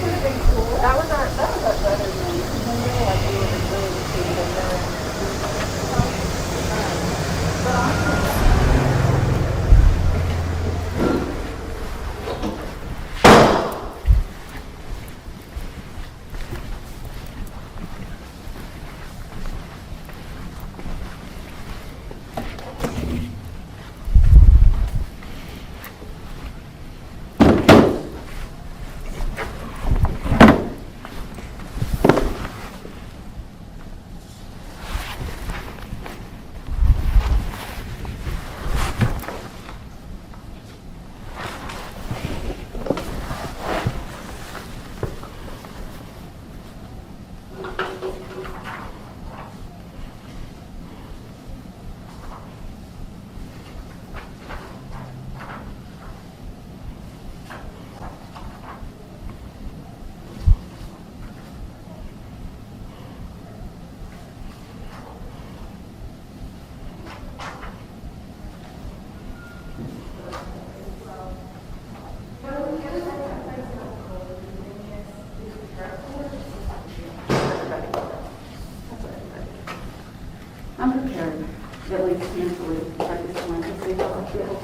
it been cool? That was our brother's name. Remember, like we were really excited of that. But honestly, I'm prepared, at least mentally, at this point, to see how I feel.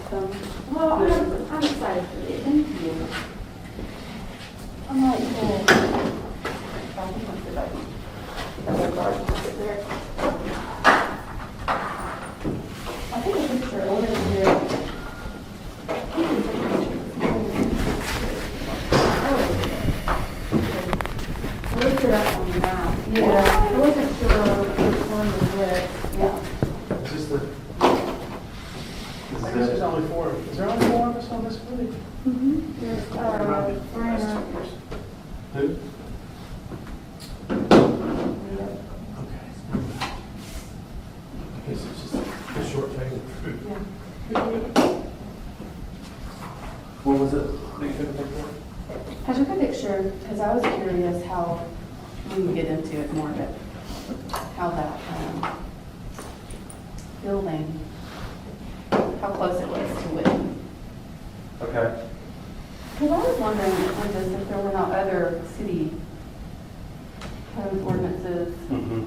well, I'm excited for you. Thank you. I'm like, cool. I think I'm good. I think a picture over here. Look it up on the map. Yeah, I wasn't sure which one was which. Yeah. Is this the? I guess there's only four. Is there only four of us on this footage? There's, Brianna. Who? Okay. I guess it's just a short table. What was it? That you took a picture? I took a picture because I was curious how, we can get into it more, but how that building, how close it was to Whitney. Okay. Because I was wondering if there were not other city code ordinances, Mm-hmm.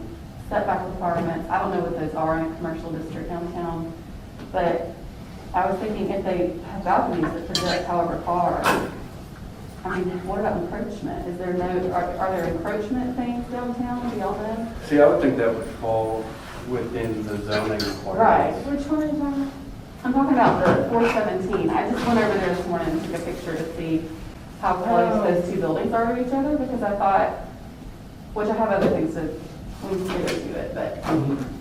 setback requirements. I don't know what those are in a commercial district downtown, but I was thinking if they have balconies that project however far, I mean, what about encroachment? Is there no, are there encroachment things downtown? Do y'all know? See, I would think that would fall within the zoning Right. requirements. Which one is that? I'm talking about the 417. I just went over there this morning and took a picture to see how close those two buildings are to each other, because I thought, which I have other things to, we can get into it, but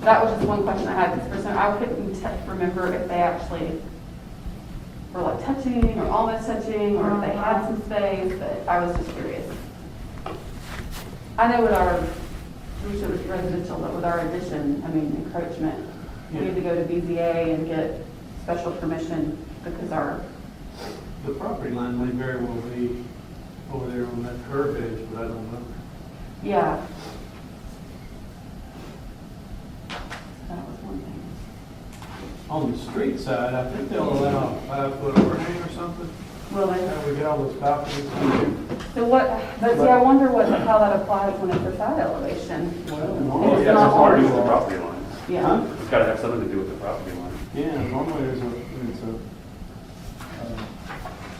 that was just one question I had, because for some, I couldn't remember if they actually were like touching or almost touching, or if they had some space, but I was just curious. I know with our, we should was residential, but with our addition, I mean encroachment, we need to go to BZA and get special permission because our, The property line may very well be over there on that curve edge, but I don't know. yeah. That was one thing. On the street side, I think they'll allow a 5-foot overhang or something. Will they? And we get all those balconies. So what, but see, I wonder what, how that applies when it's a side elevation. Well, Oh, normally, yeah, not it's already ours. with the property line. Yeah. Huh? It's gotta have something to do with the property line. Yeah, normally there's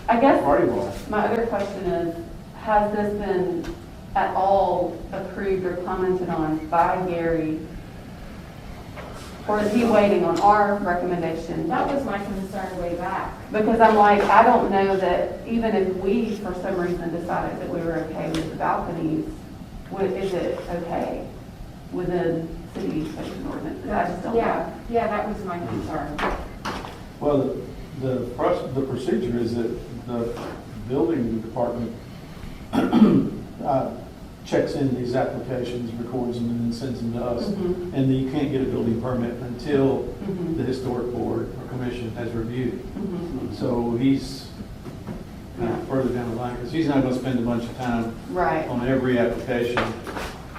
I guess party wall. my other question is, has this been at all approved or commented on by Gary? Or is he waiting on our recommendation? That was my concern way back. Because I'm like, I don't know that even if we, for some reason, decided that we were okay with the balconies, is it okay within city section ordinances? I just don't know. Yeah, that was my concern. Well, the procedure is that the building department checks in these applications, records them, and then sends them to us. Mhm. And then you can't get a building permit until Mhm. the historic board or commission has reviewed. Mhm. So he's kind of further down the line, because he's not going to spend a bunch of time Right, on every application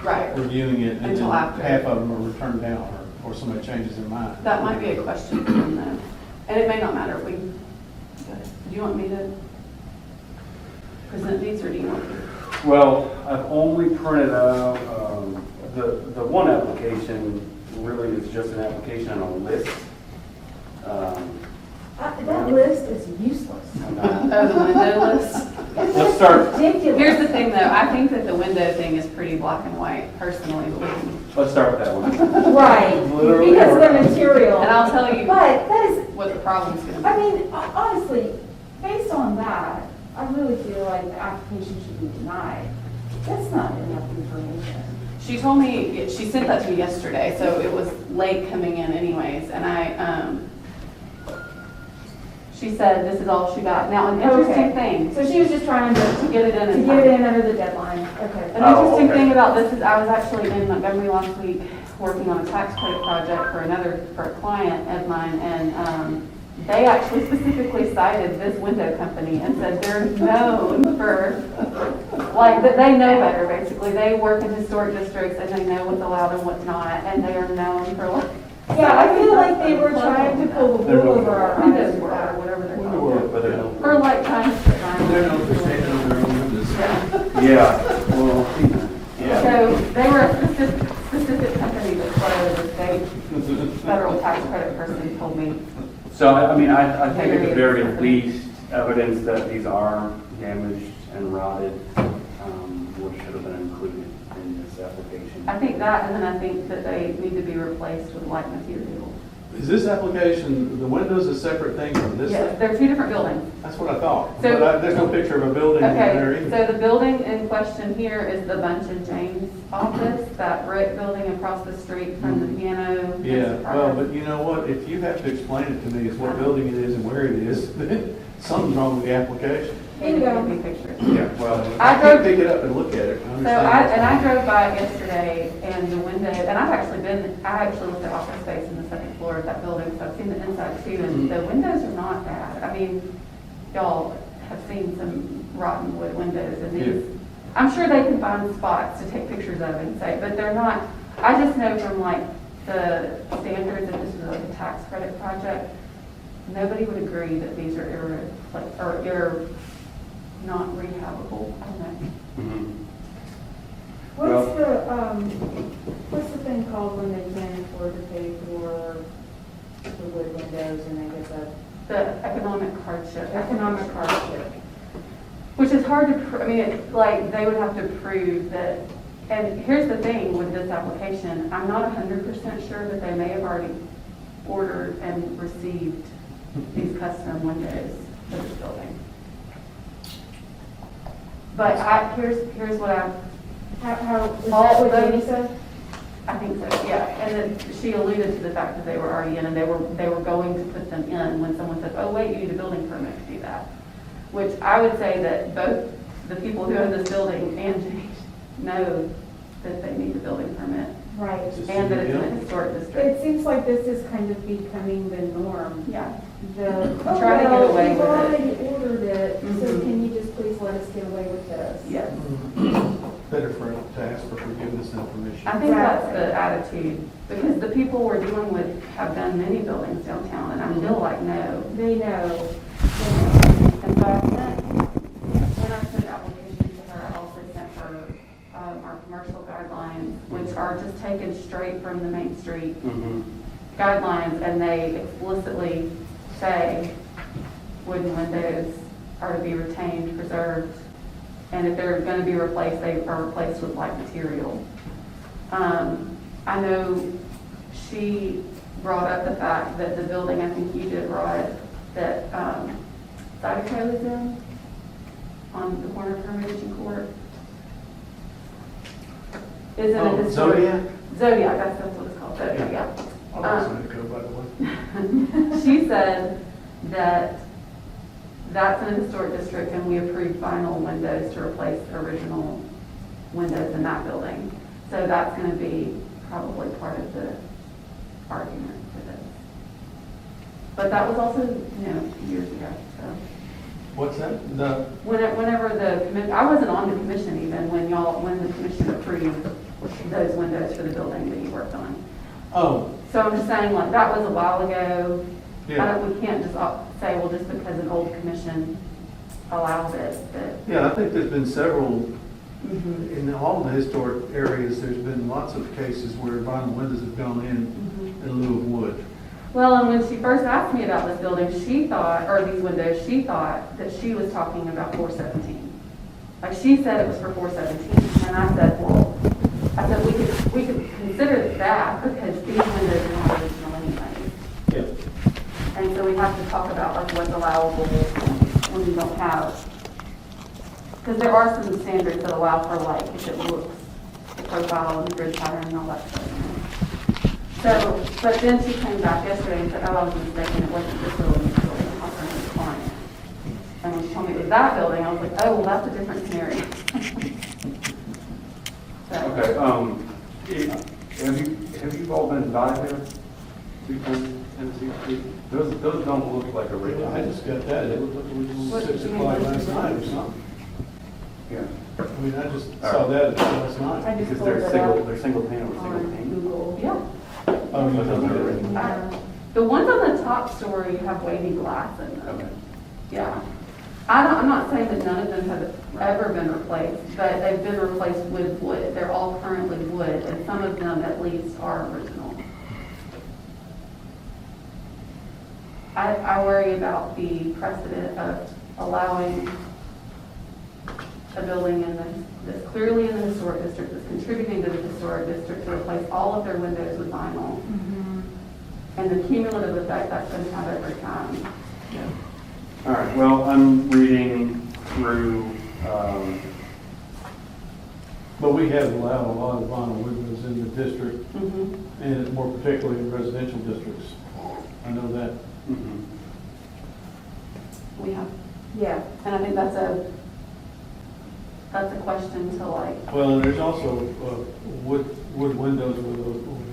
right. reviewing it, and Until then after. half of them are returned down, or somebody changes their mind. That might be a question for them though. And it may not matter if we, do you want me to present these or do you want to? Well, I've only printed out, the one application really is just an application on a list. That list is useless. I'm not- Oh, the window list? Let's start, Ridiculous. Here's the thing though, I think that the window thing is pretty black and white personally, but we can, let's start with that one. Right, Literally. because of the material. and I'll tell you But that is, what the problem's gonna I be. mean, honestly, based on that, I really feel like the application should be denied. That's not enough information. She told me, she sent that to me yesterday, so it was late coming in anyways, and she said this is all she got. Now, an interesting thing, So she was just trying to to get it in get in time. it in under the deadline. Okay. An Oh, interesting okay. thing about this is I was actually in Montgomery last week working on a tax credit project for a client of mine, and they actually specifically cited this window company and said they're known for, like, that they know better, basically. They work in historic districts and they know what's allowed and what's not, and they are known for, like. Yeah, I feel like they were trying to pull the wool over our Windows eyes. work, or whatever they're Window called. work. But they're no- Or like trying to They're known for standing on their own windows. Yeah. Yeah, well, yeah. So they were a specific company that flooded the state federal tax credit person told me. So, I mean, I think at the very least, evidence that these are damaged and rotted, would should have been included in this application. I think that, and then I think that they need to be replaced with like material. Is this application, the windows a separate thing from this? Yes, they're two different buildings. That's what I thought. So- But there's no picture of a building in there Okay, either. so the building in question here is the Bunch and James office, that brick building across the street from the piano. Yeah, well, but you know what? If you have to explain it to me as what building it is and where it is, then something's wrong with the application. Bingo. Give me pictures. Yeah, well, I I drove- can't pick it up and look at it. So I drove by it yesterday and the window, and I actually looked at office space in the second floor of that building, so I've seen the inside too, and the windows are not bad. I mean, y'all have seen some rotten wood windows and these, I'm sure they can find spots to take pictures of and say, but they're not, I just know from like the standards, if this was like a tax credit project, nobody would agree that these are not rehabable. I don't know. mhm. What's the thing called when they can't afford to pay for the wood windows and they get the The economic hardship. economic hardship? Which is hard to, I mean, it's like, they would have to prove that, and here's the thing with this application, I'm not 100% sure that they may have already ordered and received these custom windows for this building. But here's what How, is All that what those- Jamie said? I think so, yeah, and then she alluded to the fact that they were already in, and they were going to put them in when someone said, oh, wait, you need a building permit to do that. Which I would say that both the people who own this building and Jane know that they need a building permit, Right. and that it's in a historic district. It seems like this is kind of becoming the norm. Yeah, The, Try to get away we've with it. already ordered it, so Mhm. can you just please let us get away with this? yes. Better for to ask for forgiveness than permission. I think that's the attitude, because the people we're dealing with have done many buildings downtown, and I feel like, no. They know. And so I sent, when I sent the application to her, I also sent her our commercial guidelines, which are just taken straight from the Main Street Mhm. guidelines, and they explicitly say wooden windows are to be retained, preserved, and if they're going to be replaced, they are replaced with like material. I know she brought up the fact that the building, I think you did, Rod, that Zydeco is in, on the corner of Hermitage and Court, is in a Oh, historic. Zodiac? Zodiac, that's what it's called, Zodiac, yeah. Oh, that's going to go, by the way. She said that that's in a historic district and we approved vinyl windows to replace original windows in that building. So that's going to be probably part of the argument for this. But that was also, years ago, so. What's that? The, Whenever I wasn't on the commission even when the commission approved those windows for the building that you worked on. oh, So I'm just saying, like, that was a while ago. yeah. We can't just say, well, just because an old commission allows it, that, Yeah, I think there's been several Mhm. In all the historic areas, there's been lots of cases where vinyl windows have gone in lieu of wood. Well, and when she first asked me about this building, she thought, or these windows, she thought that she was talking about 417. Like, she said it was for 417, and I said, well, we could consider that because these windows are not original anyway. Yeah. And so we have to talk about like what's allowable when you don't have, because there are some standards that allow for like, if it looks, the profile and the grid pattern and all that stuff. So, but then she came back yesterday and said, oh, I was mistaken, it wasn't this building, it's building, I'll turn to the client. And when she told me it was that building, I was like, oh, well, that's a different scenario. So, Okay, have you all been by there? 210 Tennessee Street? Those don't look like original. I just got that, it looked like it was What, 6 you mean, o'clock what last you night or want? something. Yeah, I mean, I just saw that last night. I just because pulled they're it single, up they're single pane over single on pane. Google, yeah. Oh, you But those know, are original. The ones on the top story have wavy glass in them. Okay. Yeah. I'm not saying that none of them have ever been replaced, but they've been replaced with wood. They're all currently wood, and some of them at least are original. I worry about the precedent of allowing a building that's clearly in the historic district, that's contributing to the historic district, to replace all of their windows with vinyl. And the cumulative effect that's going to have every time. All right, well, I'm reading through, But we have allowed a lot of vinyl windows in the district, Mhm. and more particularly in residential districts. I know that. mhm. We have, Yeah. and I think that's a question to like, Well, and there's also wood windows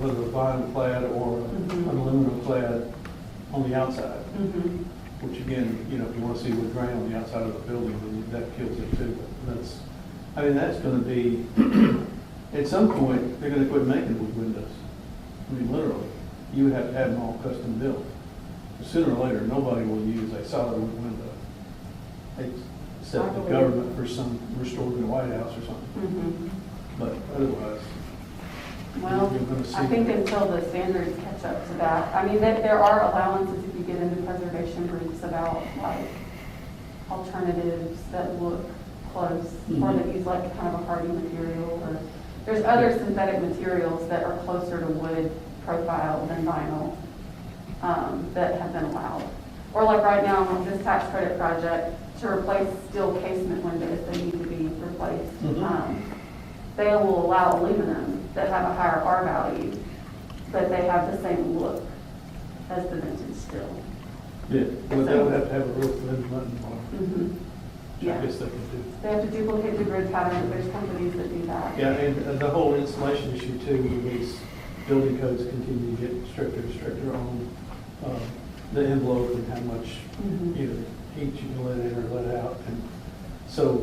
with a vinyl clad or Mhm. an aluminum clad on the outside, mhm. which again, you know, if you want to see wood grain on the outside of the building, then that kills it too. But that's going to be, at some point, they're going to quit making wood windows. I mean, literally, you would have to have them all custom built. Sooner or later, nobody will use a solid wood window, except the government for some restoring the White House or something. Mhm. But otherwise, Well, you're going to see. I think until the standards catch up to that, I mean, there are allowances if you get into preservation briefs about like alternatives that look close, or that use like kind of a hardy material, or there's other synthetic materials that are closer to wood profile than vinyl, that have been allowed. Or like right now, on this tax credit project, to replace steel casement windows, they need to be replaced. Mhm. They will allow aluminum that have a higher R value, but they have the same look as the vintage steel. Yeah, but they'll have to have a roof and button bar, Mm-hmm. which Yeah, I guess they can do. they have to duplicate the grid pattern, there's companies that do that. Yeah, and the whole installation issue too, these building codes continue to get stricter and stricter on the envelope and how much Mhm. either heat you can let in or let out. And so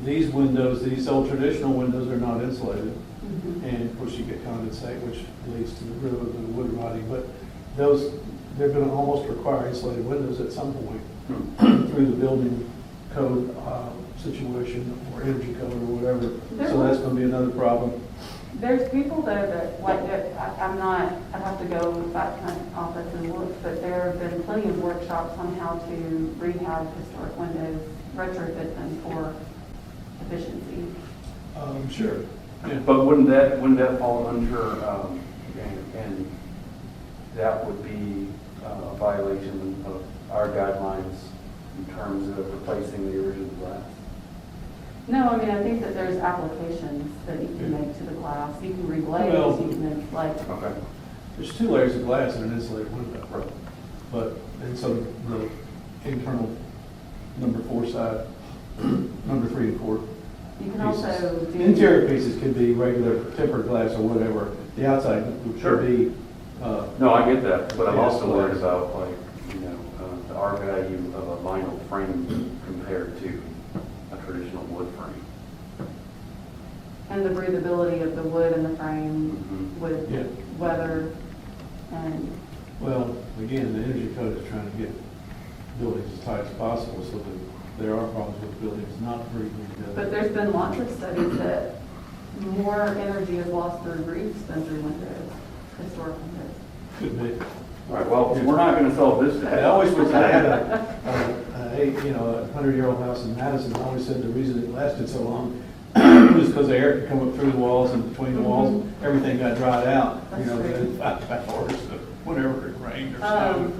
these windows, these old traditional windows are not insulated. Mhm. And of course you get condensate, which leads to the ruin of the wood rotting. But they're going to almost require insulated windows at some point through the building code situation or energy code or whatever. So that's going to be another problem. There's people though that, like, I'd have to go back to my office and look, but there have been plenty of workshops on how to rehab historic windows, retrofit them for efficiency. Sure. Yeah. But wouldn't that fall under, and that would be a violation of our guidelines in terms of replacing the original glass? No, I mean, I think that there's applications that you can make to the glass. You can reglaze, Well- you can like, Okay. There's 2 layers of glass in an insulated window. But, and so the internal number 4 side, number 3 and 4 you can pieces. also do. Interior pieces can be regular tempered glass or whatever. The outside Sure. should be, No, I get that, but I'm Yes, also worried glass. about like, the R value of a vinyl frame compared to a traditional wood frame. And the breathability of the wood in the frame Mhm. with Yeah. weather and, well, again, the energy code is trying to get buildings as tight as possible so that there are problems with buildings not breathing But together. there's been lots of studies that more energy is lost through roofs than through windows, historic windows. Could be. All right, well, we're not gonna solve this I today. always was, I had a 100-year-old house in Madison, I always said the reason it lasted so long was because the air could come up through the walls and between the walls, everything got dried out, you know, That's within 5 hours, whenever it rained or snowed.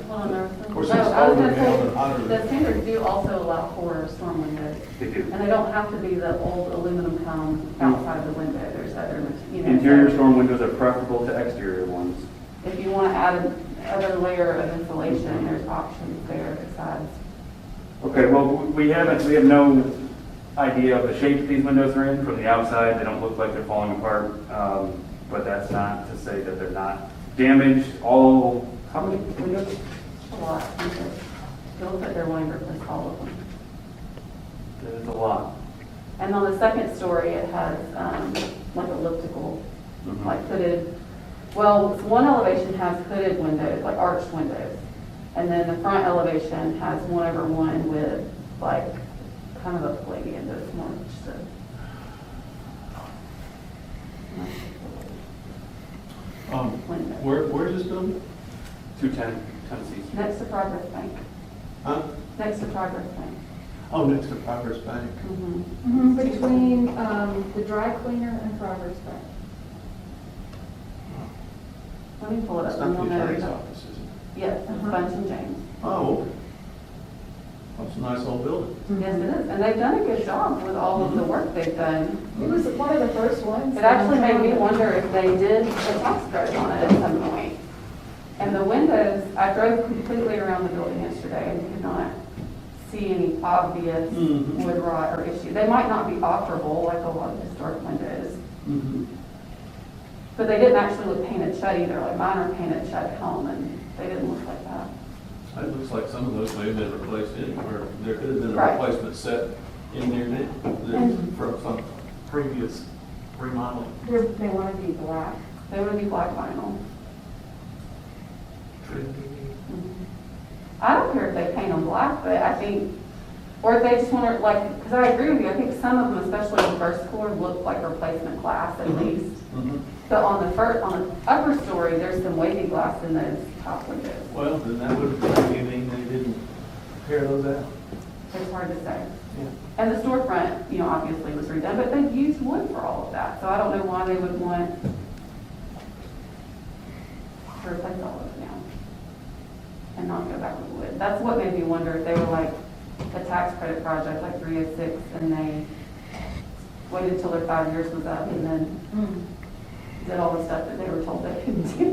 Hold on, there was Of some- course, No, it's I was older gonna now say, and hotter. the standards do also allow for storm windows. They do. And they don't have to be the old aluminum cone outside the window, there's other, you know. Interior so storm windows are preferable to exterior ones. If you want to add another layer of insulation, there's options there besides. Okay, well, we have no idea of the shape that these windows are in. From the outside, they don't look like they're falling apart. But that's not to say that they're not damaged. How many windows? A lot. It looks like they're wanting to replace all of them. There's a lot. And on the second story, it has like elliptical, Mhm. like hooded, well, one elevation has hooded windows, like arched windows. And then the front elevation has 1/1 with like kind of a palladium, but it's more just a. Window. Where's this building? 210 Tennessee Street. Next to Progress Bank, Huh? next to Progress Bank. Oh, next to Progress Bank. Between the dry cleaner and Progress Bank. Let me pull it It's up. and not the you'll know. attorney's office, is it? Yes, it's Bunch and James. Oh, okay. That's a nice old building. Yes, it is. And they've done a good job with all of the work they've done. It was one of the first ones. It actually made me wonder if they did a tax credit on it at some point. And the windows, I drove completely around the building yesterday and could not see any obvious Mhm. wood rot or issue. They might not be operable like a lot of historic windows, but they didn't actually look painted shut either. Like mine are painted shut at home and they didn't look like that. It looks like some of those may have been replaced anywhere. There could have been a Right. replacement set in there now from some previous remodeling. They want to be black. They would be black vinyl. I don't care if they paint them black, but I think, or if they just want to, like, because I agree with you, I think some of them, especially on the first floor, look like replacement glass at least. But on the upper story, there's some wavy glass in those top windows. Well, then that would probably mean they didn't tear those out. It's hard to say. Yeah. And the storefront, you know, obviously was redone, but they've used wood for all of that, so I don't know why they would want to replace all of it now and not go back with wood. That's what made me wonder if they were like a tax credit project, like 306, and they waited till their 5 years was up and then did all the stuff that they were told they couldn't do.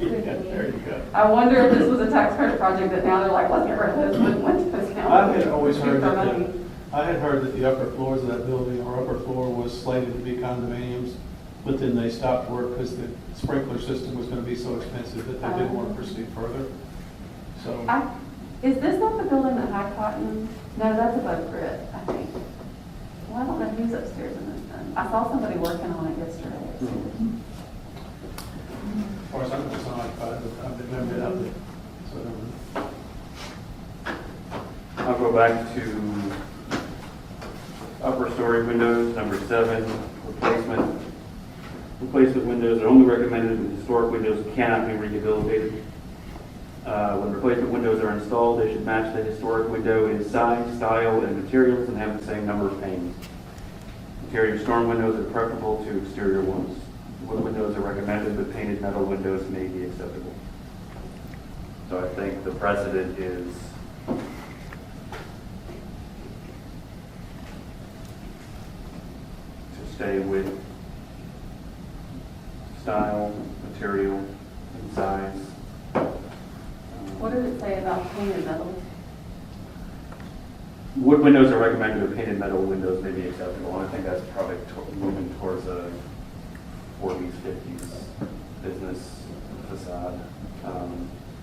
Yeah, there you go. I wonder if this was a tax credit project that now they're like, let's get rid of those wooden windows now. I had always heard Keep our that, money. I had heard that the upper floors of that building, or upper floor was slated to be condominiums, but then they stopped work because the sprinkler system was going to be so expensive that they didn't want to proceed further. So, Is this not the building that High Cotton? No, that's above Grit, I think. Well, I don't know who's upstairs in this then. I saw somebody working on it yesterday. as far as I'm concerned, I've never been up there. So I don't know. I'll go back to upper story windows, number 7, replacement. Replacement windows are only recommended when historic windows cannot be rehabilitated. When replacement windows are installed, they should match the historic window in size, style, and materials and have the same number of panes. Interior storm windows are preferable to exterior ones. Wood windows are recommended, but painted metal windows may be acceptable. So I think the precedent is to stay with style, material, and size. What did it say about painted metal? Wood windows are recommended, but painted metal windows may be acceptable. And I think that's probably moving towards a 40s, 50s business facade.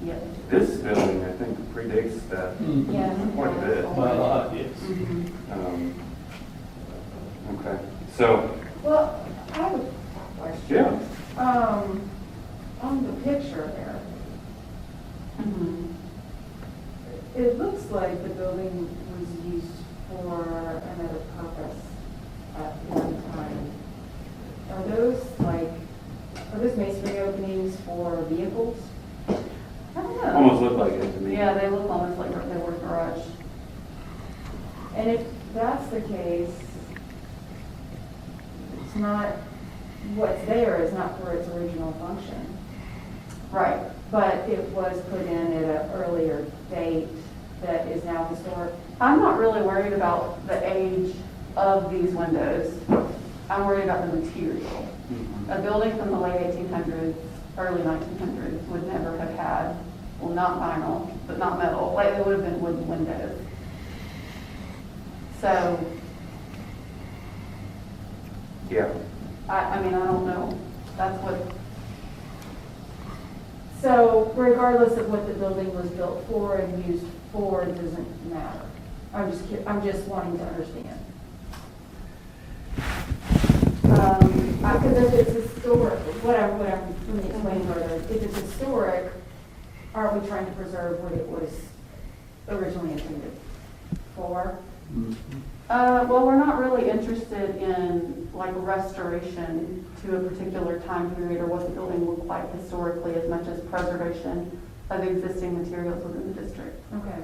Yeah. This building, I think, predates that Yeah. quite a bit. By a lot, yes. Okay, so, Well, I have a question. yeah, On the picture there, Mhm. it looks like the building And if that's the case, it's not, what's there is not for its original function. Right. But it was put in at an earlier date that is now historic. I'm not really worried about the age of these windows. I'm worried about the material. A building from the late 1800s, early 1900s would never have had, well, not vinyl, but not metal, like it would have been wooden windows. So, Yeah. I mean, I don't know. That's what, So regardless of what the building was built for and used for, it doesn't matter. I'm just wanting to understand. Because if it's historic, whatever, let me explain further. If it's historic, aren't we trying to preserve what it was originally intended for? well, we're not really interested in like restoration to a particular time period or what the building looked like historically as much as preservation of existing materials within the district. Okay.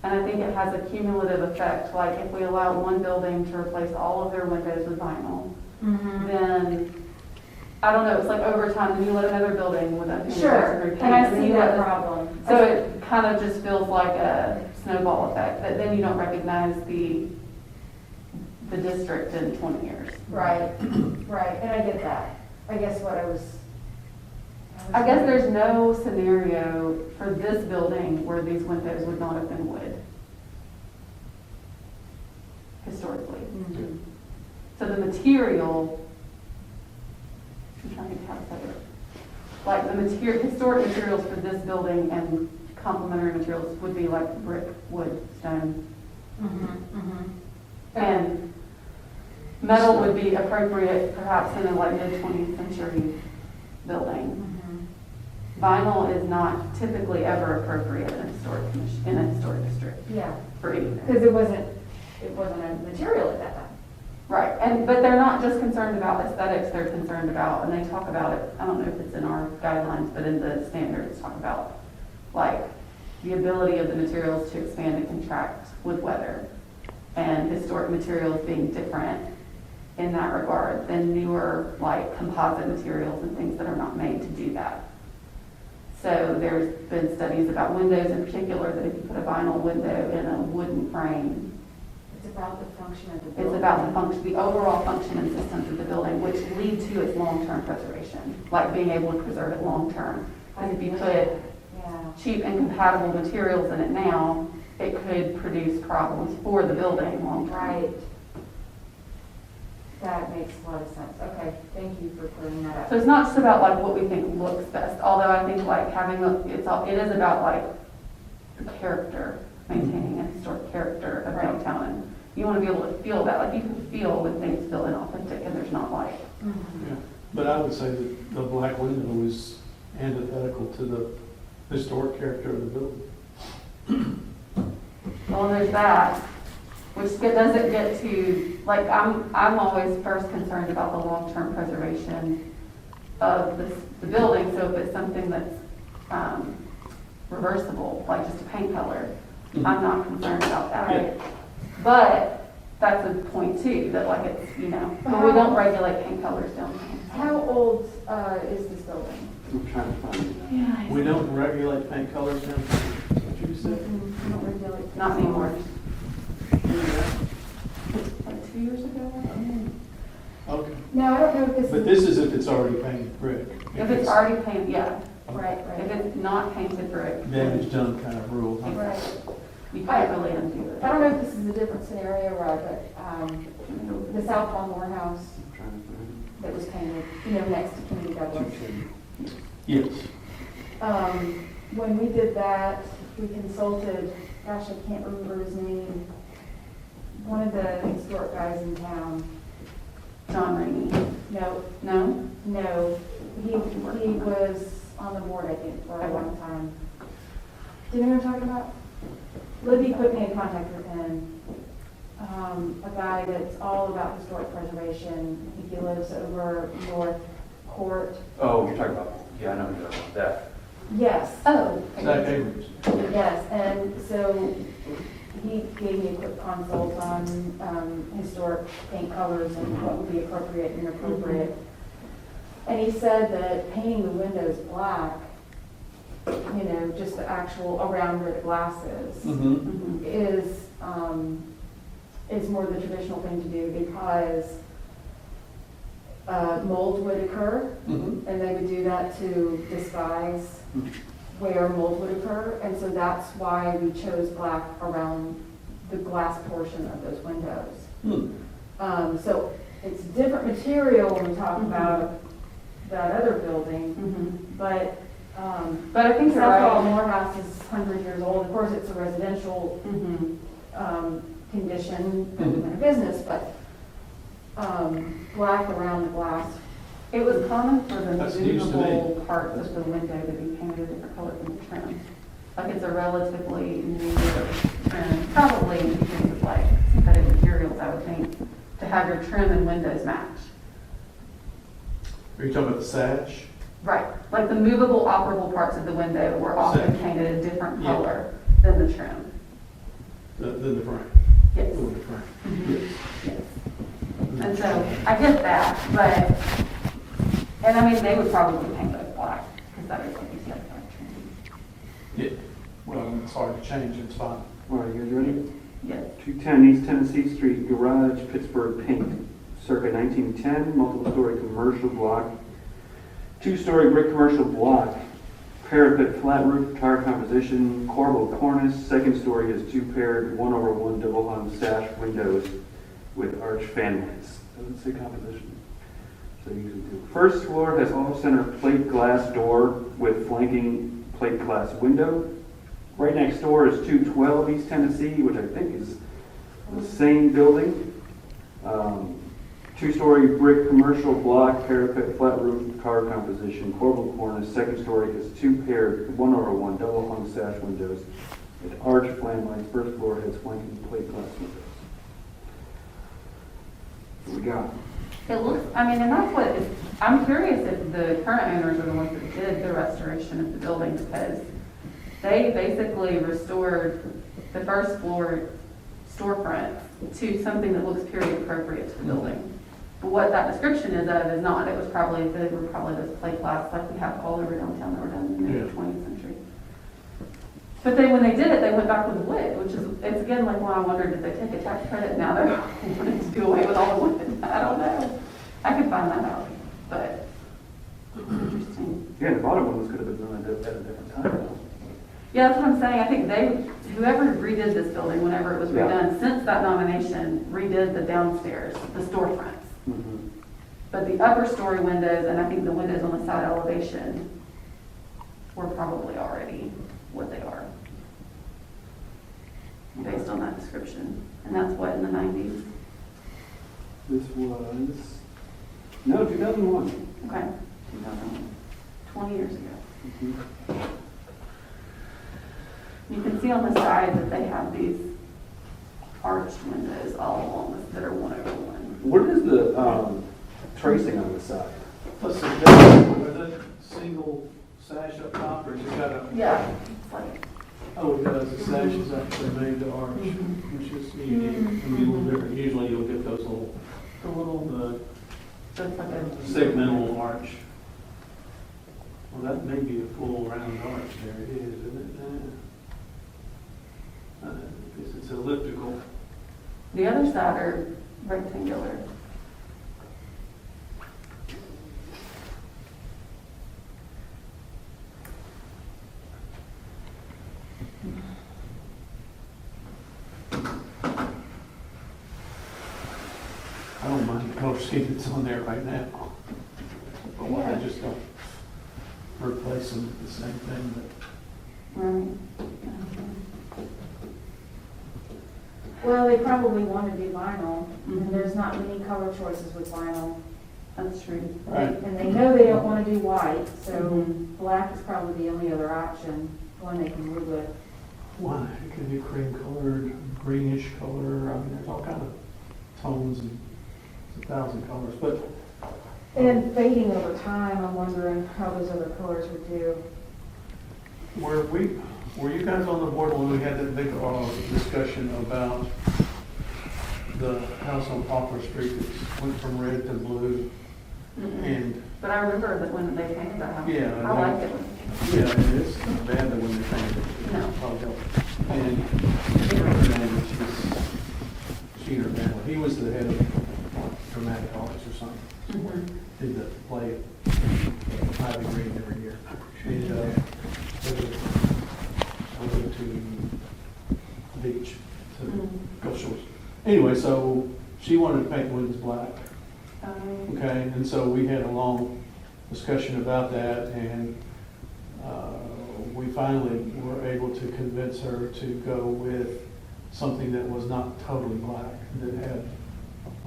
And I think it has a cumulative effect, like if we allow one building to replace all of their windows with vinyl, then, I don't know, it's like over time, then you let another building with that. Sure, and I see that problem. So it kind of just feels like a snowball effect, that then you don't recognize the district in 20 years. Right, right, and I get that. I guess what I guess there's no scenario for this building where these windows would not have been wood. Historically. Mhm. So the material, I'm trying to think how to say it. Like the historic materials for this building and complementary materials would be like brick, wood, stone. And metal would be appropriate perhaps in a like mid-20th century building. Vinyl is not typically ever appropriate in a historic district Yeah, for anything. because it wasn't a material at that time. Right, but they're not just concerned about aesthetics, they're concerned about, and they talk about it, I don't know if it's in our guidelines, but in the standards, talk about like the ability of the materials to expand and contract with weather, and historic materials being different in that regard than newer like composite materials and things that are not made to do that. So there's been studies about windows in particular, that if you put a vinyl window in a wooden frame, It's about the function of the it's building. about the function, the overall function and systems of the building, which lead to its long-term preservation, like being able to preserve it long-term. Because if you put Yeah, cheap and compatible materials in it now, it could produce problems for the building long-term. right. That makes a lot of sense. Okay, thank you for clearing that So up. it's not just about like what we think looks best, although I think like having, it is about like the character, maintaining a historic character of Right. downtown. And you want to be able to feel that, like you can feel when things feel inauthentic and there's not like, Yeah. But I would say that the black window is antithetical to the historic character of the building. well, there's that, which doesn't get to, like, I'm always first concerned about the long-term preservation of the building, so if it's something that's reversible, like just a paint color, I'm not concerned about that. Yeah. But that's a point too, that like it's, but we don't regulate paint colors downtown. How old is this building? I'm trying to find it. We don't regulate paint colors now, is what you said? We don't regulate. Not anymore. Like 2 years ago? Okay. No, I don't know if this is. But this is if it's already painted brick. If it's already painted, yeah. Right, If right. it's not painted brick, Damage done kind of rule. huh? Right. you can't really undo it. I don't know if this is a different scenario, Rod, but the South Palm Morehouse I'm trying to find that was painted, next to Kennedy Douglas. it. Yes. When we did that, we consulted, gosh, I can't remember his name, one of the historic guys in town. John Rainey. No, No? no, he was on the board, I think, for a long time. Do you know what I'm talking about? Libby put me in contact with him. A guy that's all about historic preservation. I think he lives over North Court. Oh, you're talking about, yeah, I know you're talking about that. Yes. Oh. Zach Abrams. Yes, and so he gave me a quick consult on, historic paint colors and what would be appropriate and inappropriate. And he said that painting the windows black, you know, just the actual around where the glass is, Mm-hmm. is more the traditional thing to do because mold would occur, Mm-hmm. and they would do that to disguise where mold would occur, and so that's why we chose black around the glass portion of those windows. Hmm. So it's different material when we talk Mhm. about that other building, Mhm. but, But I think you're Southall right. Morehouse is 100 years old. Of course, it's a residential Mhm. condition, building in a business, but black around the glass. It was common for the That's news to me. movable parts of the window to be painted a different color than the trim. Like it's a relatively new trim, probably in the case of like synthetic materials, I would think, to have your trim and windows match. Are you talking about the sash? Right, like the movable operable parts of the window were often Sash. painted a different Yeah. color than the trim. The frame? Yes. Oh, the frame. Mhm. Yes. And so I get that, but, and I mean, they would probably paint those black, because that is what you said, black trim. Yeah. Well, it's hard to change, it's fine. All right, you guys ready? Yes. 210 East Tennessee Street, garage, Pittsburgh paint, circa 1910, multiple-story commercial block, two-story brick commercial block, parapet, flat roof, tire composition, corbel cornice, second story has two paired 1/1 double hung sash windows with arch fan lights. Doesn't say composition. So you usually do. First floor has off-center plate glass door with flanking plate glass window. Right next door is 212 East Tennessee, which I think is the same building. Two-story brick commercial block, parapet, flat roof, car composition, corbel cornice. Second story has two paired 1/1 double hung sash windows with arch flame lights. First floor has flanking plate glass windows. What we got? It looks, I mean, and that's what is, I'm curious if the current owners are the ones that did the restoration of the building, because they basically restored the first floor storefront to something that looks period appropriate to the building. But what that description is of is not, it was probably, they were probably those plate glass like we have all over downtown that were done in the Yeah. 20th century. But then when they did it, they went back with the wood, which is, it's again like when I wondered, did they take a tax credit? Now they're wanting to do away with all the wood. I don't know. I could find that out, but it's interesting. Yeah, the bottom ones could have been done at a different time. Yeah, that's what I'm saying. I think whoever redid this building, whenever it was Yeah. redone, since that nomination, redid the downstairs, the storefronts. Mm-hmm. But the upper story windows, and I think the windows on the side elevation, were probably already what they are, based on that description. And that's what, in the 90s? This was, no, 2001. Okay, 2001, 20 years ago. Mhm. You can see on the side that they have these arched windows all along that are 1/1. What is the tracing on the side? Let's see, with a single sash up top, or has it got a? Yeah, it's like, Oh, it does, the sash is actually made to arch, Mhm. which is unique, and a little different. Usually you'll get those little, the little, so it's like a, segmental arch. Well, that may be a full round arch there, it is, isn't it? I guess it's elliptical. the other side are rectangular. I don't mind the color scheme that's on there right now. But why I Yeah. just don't replace them with the same thing, but. Right. Well, they probably want to do vinyl, Mhm. and there's not many color choices with vinyl. That's true. Right. And they know they don't want to do white, so Mhm. black is probably the only other option, one they can live with. Why? It could be cream colored, greenish color, I mean, there's all kind of tones and it's 1,000 colors, but. And fading over time, I'm wondering how those other colors would do. Where we, Were you guys on the board when we had that big discussion about the house on Poplar Street that went from red to blue? Mm-mm. And, But I remember that when they painted that house. Yeah, I liked it. yeah, and it's not bad that when they painted it. No. Probably helped. And her name was Sheeter Bandler. He was the head of dramatic arts or something. Mhm. Did the play Ivy Green every year. And, I went to the beach, to Mhm. Gulf Shores. Anyway, so she wanted to paint the windows black, okay? And so we had a long discussion about that, and we finally were able to convince her to go with something that was not totally black, that had,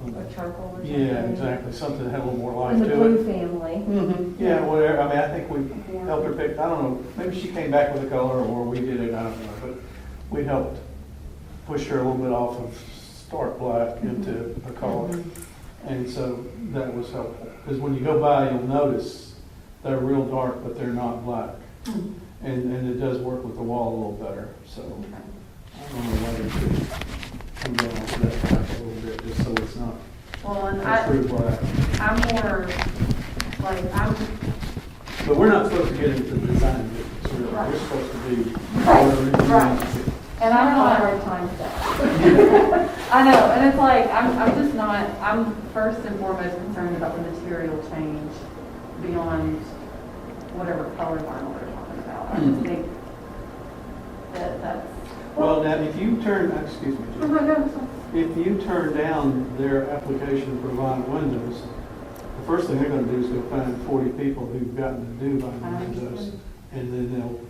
A charcoal or something. yeah, exactly, something that had a little more life In the to blue it. family. Mhm. Yeah, whatever, I mean, I think we helped her pick, I don't know, maybe she came back with a color, or we did it, I don't know, but we helped push her a little bit off of stark black into a color. And so that was helpful, because when you go by, you'll notice they're real dark, but they're not black. And it does work with the wall a little better, so I don't know whether to come down to that black a little bit, just so it's not Well, and a true black. I'm more, like, I'm, But we're not supposed to get into the design business, really. Right. We're supposed to be. Right. and I'm on not, hard times though. I know, and it's like, I'm just not, I'm first and foremost concerned about the material change beyond whatever color vinyl they're talking about. I just think that's. Well, now, if you turn, excuse me, Oh Jim. my goodness. If you turn down their application for vinyl windows, the first thing they're gonna do is go find 40 people who've gotten to do vinyl I windows, understand. and then they'll.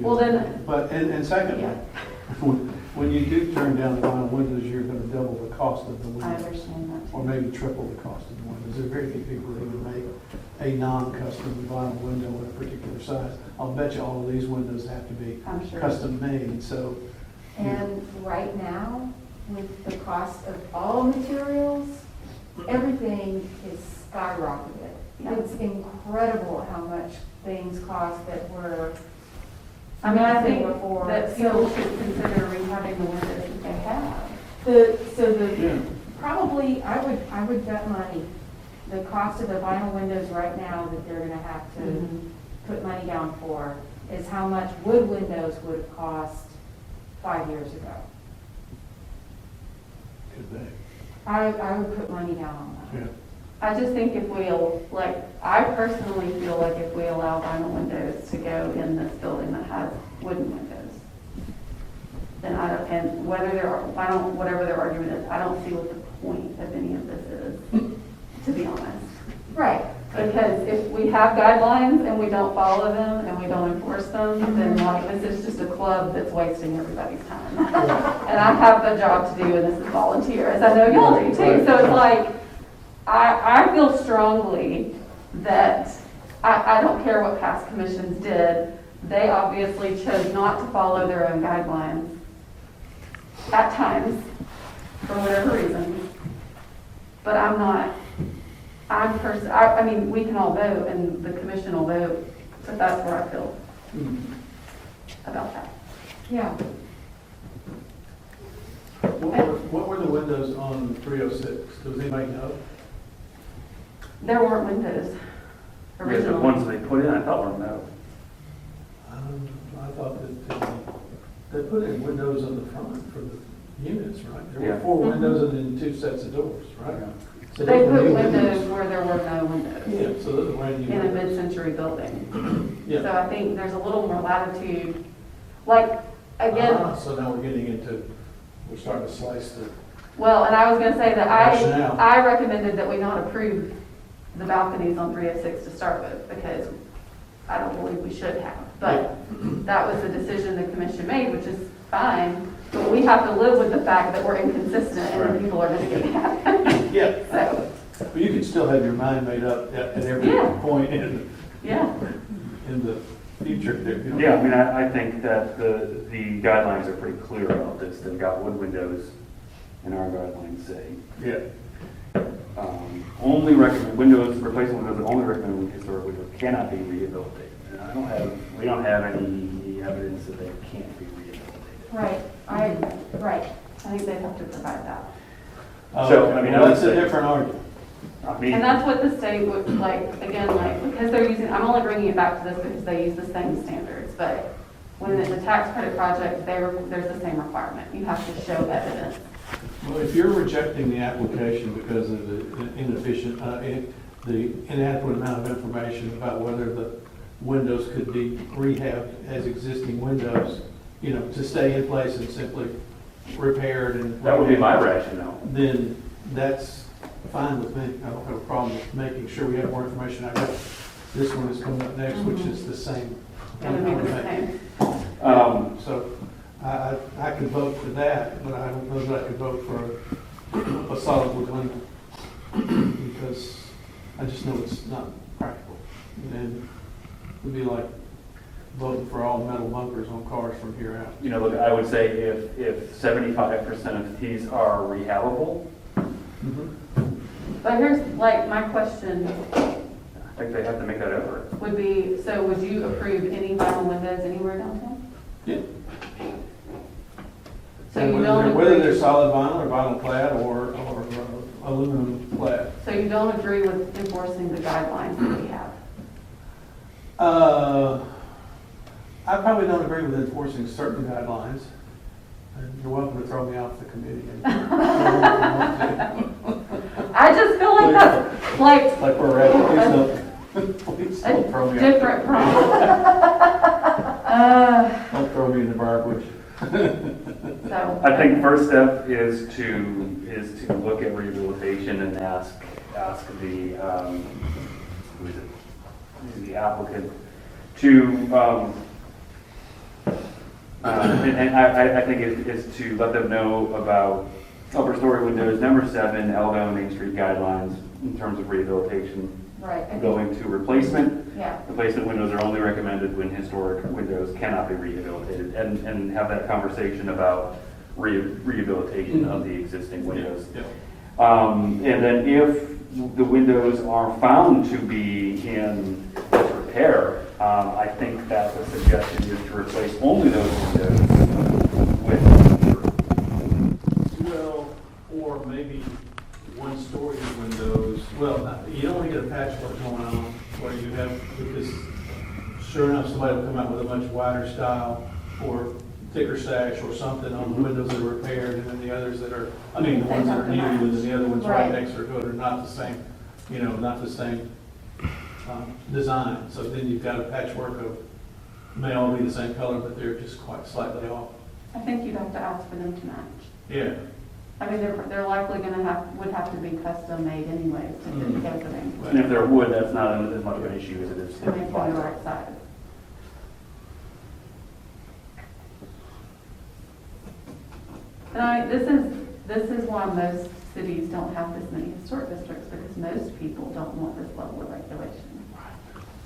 Well, then- But, and secondly, Yeah. when you do turn down the vinyl windows, you're gonna double the cost of the I window. understand that Or too. maybe triple the cost of the windows. There are very few people who would make a non-custom vinyl window in a particular size. I'll bet you all of these windows have to be I'm sure. custom made, so. And right now, with the cost of all materials, everything is skyrocketed. Yeah. It's incredible how much things cost that were I mean, I think nothing before. that people should consider rehaving the windows that they have. So the, Yeah. probably, I would bet money, the cost of the vinyl windows right now that they're gonna have to Mhm. put money down for is how much wood windows would have cost 5 years ago. Could be. I would put money down on that. Yeah. I just think if we'll, like, I personally feel like if we allow vinyl windows to go in this building that has wooden windows, then I don't, and whether they're, I don't, whatever their argument is, I don't see what the point of any of this is, to be honest. Right. Because if we have guidelines and we don't follow them and we don't enforce them, then like, this is just a club that's wasting everybody's time. And I have a job to do and this is volunteer, as I know y'all do too. So it's like, I feel strongly that, I don't care what past commissions did, they obviously chose not to follow their own guidelines at times, for whatever reason. But I'm not, I mean, we can all vote and the commission will vote, but that's where I feel about that. Yeah. What were the windows on 306? Does anybody know? There weren't windows The originally. ones they put in, I thought were metal. I thought that they put in windows on the front for the units, right? There were Yeah. 4 windows and then 2 sets of doors, right? So They those were put new windows where there were no windows Yeah, so those are brand new. in a windows. mid-century building. So Yeah. I think there's a little more latitude, like, again, So now we're getting into, we're starting to slice the. well, and I was gonna say that Rationale. I recommended that we not approve the balconies on 306 to start with, because I don't believe we should have. But that was the decision the commission made, which is fine, but we have to live with the fact that we're inconsistent and then people are gonna get mad. Yeah. So, But you can still have your mind made up at every Yeah. point in yeah, the future there. you know? Yeah, I mean, I think that the guidelines are pretty clear about this. They've got wood windows, and our guidelines say, Yeah. only recommend, replacement windows, only recommend historic windows cannot be rehabilitated. And we don't have any evidence that they can't be rehabilitated. Right, right. I think they'd have to provide that. So, I mean, I would That's a say- different argument. I mean, And that's what the state would, like, again, like, because they're using, I'm only bringing it back to this because they use the same standards, but when it's a tax credit project, there's the same requirement. You have to show evidence. Well, if you're rejecting the application because of the inadequate amount of information about whether the windows could be rehabbed as existing windows, you know, to stay in place and simply repaired and. that would be my rationale. Then that's fine with me. I don't have a problem with making sure we have more information. I got, this one is coming up next, which is the same. It would be the same. So I could vote for that, but I don't know that I could vote for a solid wood window because I just know it's not practical. And it would be like voting for all metal bumpers on cars from here out. You know, look, I would say if 75% of these are rehabable, But here's, like, my question I think they have to make that effort. would be, so would you approve any vinyl windows anywhere downtown? Yeah. So And you don't whether they're agree, solid vinyl or vinyl clad or aluminum clad. so you don't agree with enforcing the guidelines that we have? I probably don't agree with enforcing certain guidelines. And you're welcome to throw me off the committee. I just feel like that's, like, Like we're at, please a don't throw me off. different problem. Don't throw me in the bar bush. So. I think first step is to look at rehabilitation and ask the, who is it? The applicant to, and I think it is to let them know about upper story windows, number 7, Alabama Main Street guidelines in terms of rehabilitation. Right. Going to replacement. Yeah. Replacement windows are only recommended when historic windows cannot be rehabilitated, and have that conversation about rehabilitation of the existing windows. Yeah. And then if the windows are found to be in disrepair, I think that the suggestion is to replace only those windows with. Well, or maybe one-story windows. Well, you don't want to get a patchwork going on where you have, because sure enough, somebody will come out with a much wider style or thicker sash or something on the windows that are repaired, and then the others that are, I mean, the ones that are new, and then the other ones right Right. next to it are not the same, you know, not the same design. So then you've got a patchwork of, may all be the same color, but they're just quite slightly off. I think you'd have to ask for them to match. Yeah. I mean, they're likely would have to be custom made anyway to fit everything. And if they're wood, that's not as much of an issue as it is. To make them the right size. And this is why most cities don't have this many historic districts, because most people don't want this level of regulation.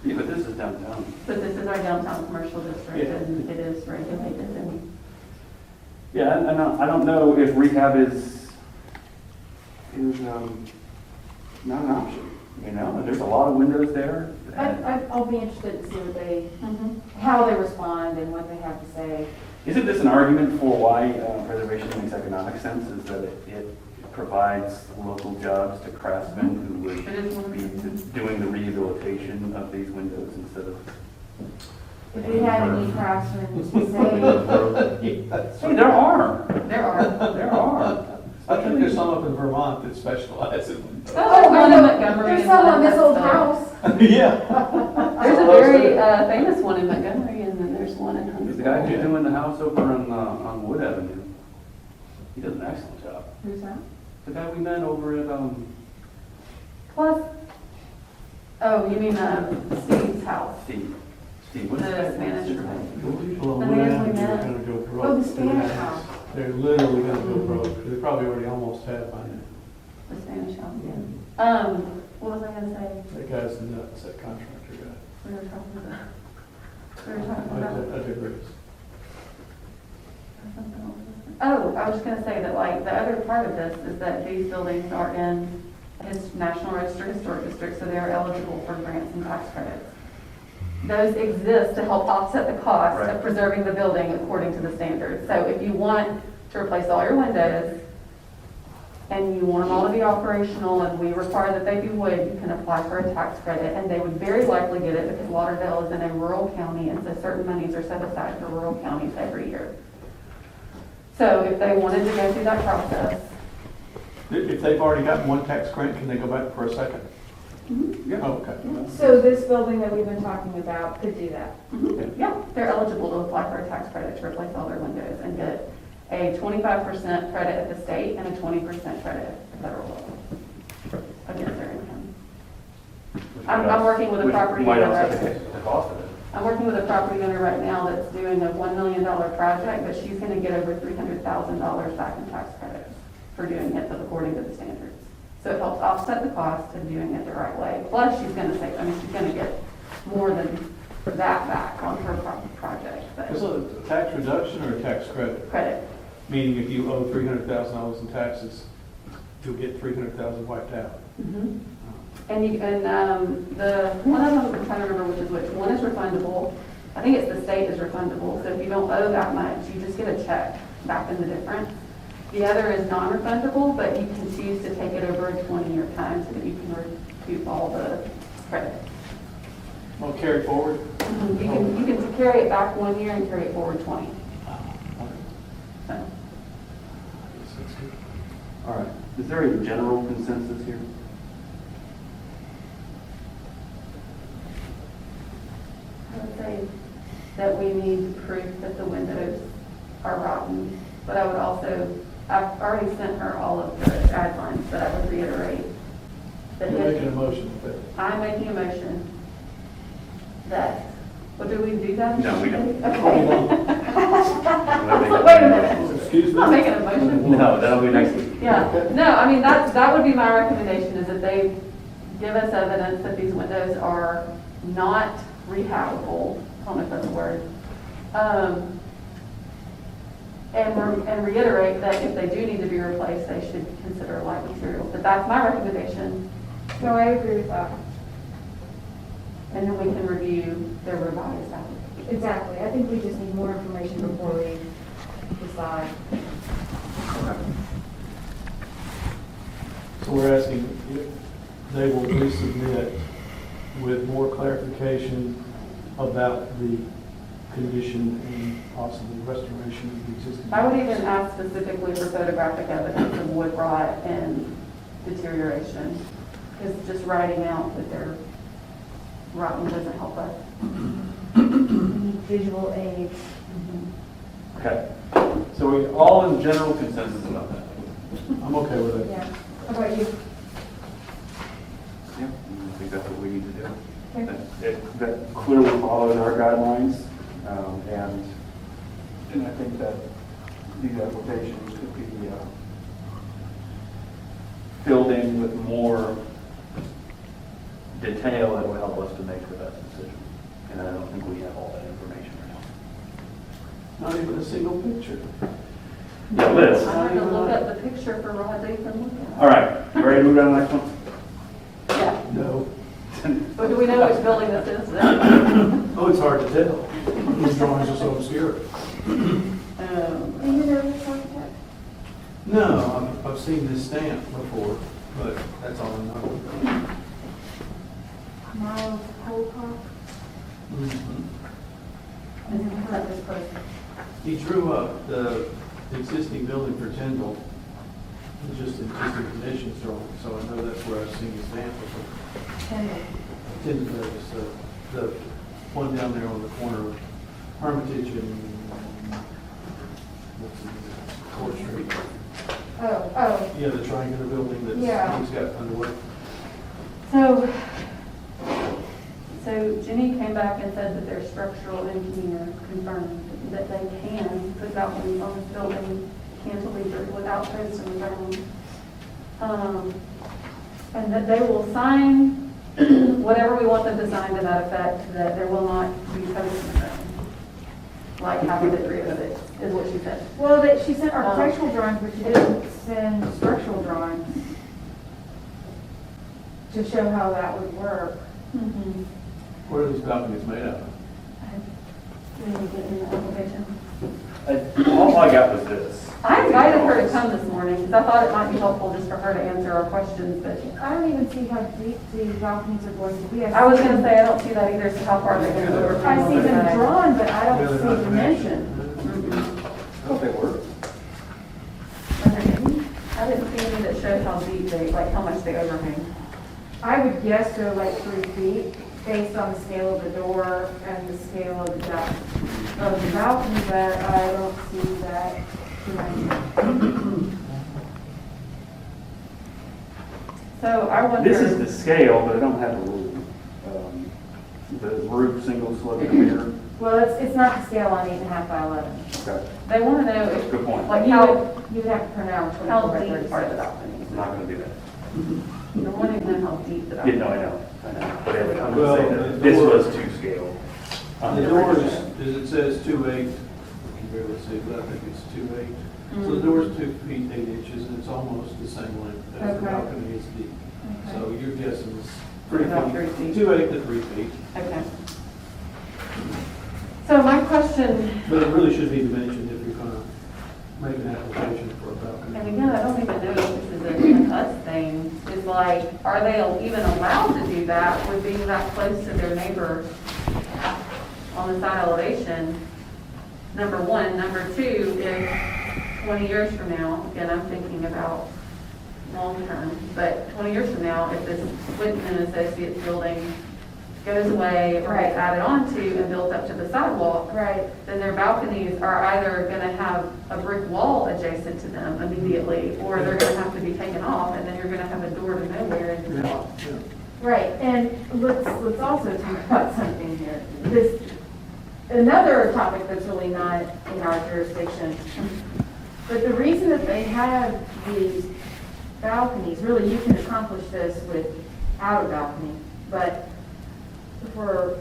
Yeah, but this is downtown. But this is our downtown commercial district, Yeah. and it is regulated, and Yeah, I don't know if rehab is not an option, you know, and there's a lot of windows there. I'll be interested to see what they, how they respond and what they have to say. Isn't this an argument for why preservation makes economic sense, is that it provides local jobs to craftsmen who would it is one of be the. doing the rehabilitation of these windows instead of. If we had any craftsmen to say, Hey, there are. There are. There are. I think there's some up in Vermont that specialize in windows. Oh, there's one in Montgomery. there's and some one on in this old Huntsville. house. Yeah. There's a very famous one in Montgomery, and then there's one in There's the guy Huntsville. who's doing the house over on Wood Avenue. He does an excellent job. Who's that? The guy we met over at, Plus, oh, you mean Steve's house? Steve, The what's his name? Spanish The people The on Wood man we Avenue met. are gonna go broke. Oh, the Spanish house. They're literally gonna go broke. They probably already almost have by now. The Spanish house, yeah. What was I gonna say? That guy's nuts, that contractor guy. We were talking about. We were talking about. I digress. something else. Oh, I was just gonna say that, like, the other part of this is that these buildings are in his National Register Historic District, so they are eligible for grants and tax credits. those exist to help offset the cost Right. of preserving the building according to the standards. So if you want to replace all your windows, and you want them all to be operational, and we require that they be wood, you can apply for a tax credit, and they would very likely get it because Lauderdale is in a rural county, and so certain monies are set aside for rural counties every year. So if they wanted to go through that process, If they've already gotten one tax credit, can they go back for a second? Yeah. Oh, okay. So this building that we've been talking about could do that. yeah, they're eligible to apply for a tax credit to replace all their windows and get a 25% credit at the state and a 20% credit at the federal level against their income. I'm working with a property Might owner offset right the cost of it. I'm working with a property owner right now that's doing a $1 million project, but she's gonna get over $300,000 back in tax credits for doing it according to the standards. So it helps offset the cost of doing it the right way. Plus, she's gonna save, I mean, she's gonna get more than that back on her project, Is but it a tax reduction or a tax credit? credit. Meaning if you owe $300,000 in taxes, you'll get $300,000 wiped out. And you, the, one of them, I'm trying to remember which is which, one is refundable. I think it's the state is refundable, so if you don't owe that much, you just get a check back in the difference. The other is non-refundable, but you can choose to take it over a 20-year time so that you can recoup all the credit. Well, carry forward. You can carry it back 1 year and carry it forward 20. So, All right. Is there a general consensus here? I would say that we need proof that the windows are rotten, but I would also, I've already sent her all of the guidelines, but I would reiterate that You're making a if motion, but I'm making a motion that, well, do we do that? No, we don't. Okay. Wait Wait a minute. excuse I'm me? not making a motion. No, that'll be next week. Yeah, no, I mean, that would be my recommendation, is that they give us evidence that these windows are not rehabable, I don't know if that's a word. And reiterate that if they do need to be replaced, they should consider light material. But that's my recommendation, No, I agree with that. and then we can review their revised application. Exactly. I think we just need more information before we decide. So we're asking if they will resubmit with more clarification about the condition and possible restoration of the existing. I would even ask specifically for photographic evidence of wood rot and deterioration, because just writing out that they're rotten doesn't help us. Visual aids. Okay. So we all in general consensus about that? I'm okay with it. Yeah. How about you? Yeah, I think that's what we need to do. Okay. That clearly followed our guidelines, and I think that these applications could be filled in with more detail that will help us to make the best decision. And I don't think we have all that information right Not even a single picture. now. Yeah, Liz. I had to look up the picture for Rod to even look at. All right, you ready to move on to the next one? Yeah, No. but do we know which building this is then? Oh, it's hard to tell. These drawings are so obscure. Do you know this architect? No, I've seen this stamp before, but that's all I know. Miles Holcroft? I never heard of this person. He drew up the existing building for Tyndall, just in conditions drawing, so I know that's where I've seen the stamp before. Tyndall, the one down there on the corner of Hermitage and, what's it, Court Street. Oh, Yeah, the triangular building that Yeah. he's got underway. So Jenny came back and said that their structural engineer confirmed that they can put balconies on this building, cantilever without posts in the ground. And that they will sign whatever we want them to sign to that effect, that there will not be posts in the ground. Like half of the 306 is what she said. well, that she sent architectural drawings, but she didn't send structural drawings to show how that would work. What are these balconies made out of? Didn't get in the application. All I got was this. I invited her to come this morning because I thought it might be helpful just for her to answer our questions, but I don't even see how deep the balconies are going to be. I was gonna say, I don't see that either, so how far they're gonna go. I see them drawn, but I Yeah, don't they're not see dimension. I hope they work. I didn't see any that showed how deep they, like how much they overhang. I would guess they're like 3 feet, based on the scale of the door and the scale of the depth of the balcony, but I don't see that dimension. So I wonder. This is the scale, but I don't have the roof. The roof single sloping mirror. Well, it's not the scale on 8.5 by 11. Okay, They wanna know if, good point. like You how, would have to pronounce how 24 by deep part of the 36. balcony. I'm not gonna do that. They're wanting to know how deep the Yeah, balcony. no, I know. But I'm Well, gonna say that this was to scale. The doors, as it says 2.8, you can barely see, but I think it's 2.8. So the door's 2 feet 8 inches, and it's almost the same length as the Okay. balcony is deep. Okay. So your guess is About 3 feet. 2.8 to 3 feet. Okay. So my question, But it really should be dimensioned if you're gonna make an application for a and balcony. again, I don't even know if this is a us thing, is like, are they even allowed to do that with being that close to their neighbor on the side elevation? Number one. Number two, if 20 years from now, again, I'm thinking about long term, but 20 years from now, if this Whitman and Associates building goes away or Right. gets added onto and built up to the sidewalk, Right. then their balconies are either gonna have a brick wall adjacent to them immediately, or they're gonna have to be taken off, and then you're gonna have a door to nowhere in your wall. Right, and let's also talk about something here. This, another topic that's really not in our jurisdiction, but the reason that they have these balconies, really you can accomplish this without a balcony, but for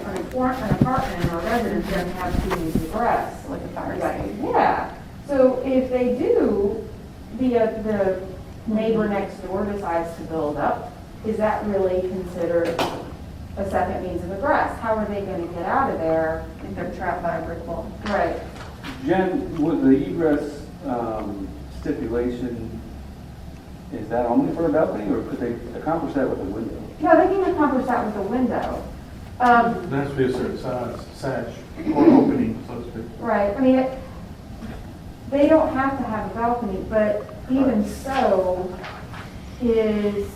an apartment or residence, you have to have 2 means of egress. Like a fire Right, escape. yeah. So if they do, the neighbor next door decides to build up, is that really considered a second means of egress? How are they gonna get out of there? If they're trapped by a brick wall. Right. Jen, with the egress stipulation, is that only for a balcony, or could they accomplish that with a window? No, they can accomplish that with a window. It has to be a certain size, sash, or opening, so to speak. Right, I mean, they don't have to have a balcony, but even so, is,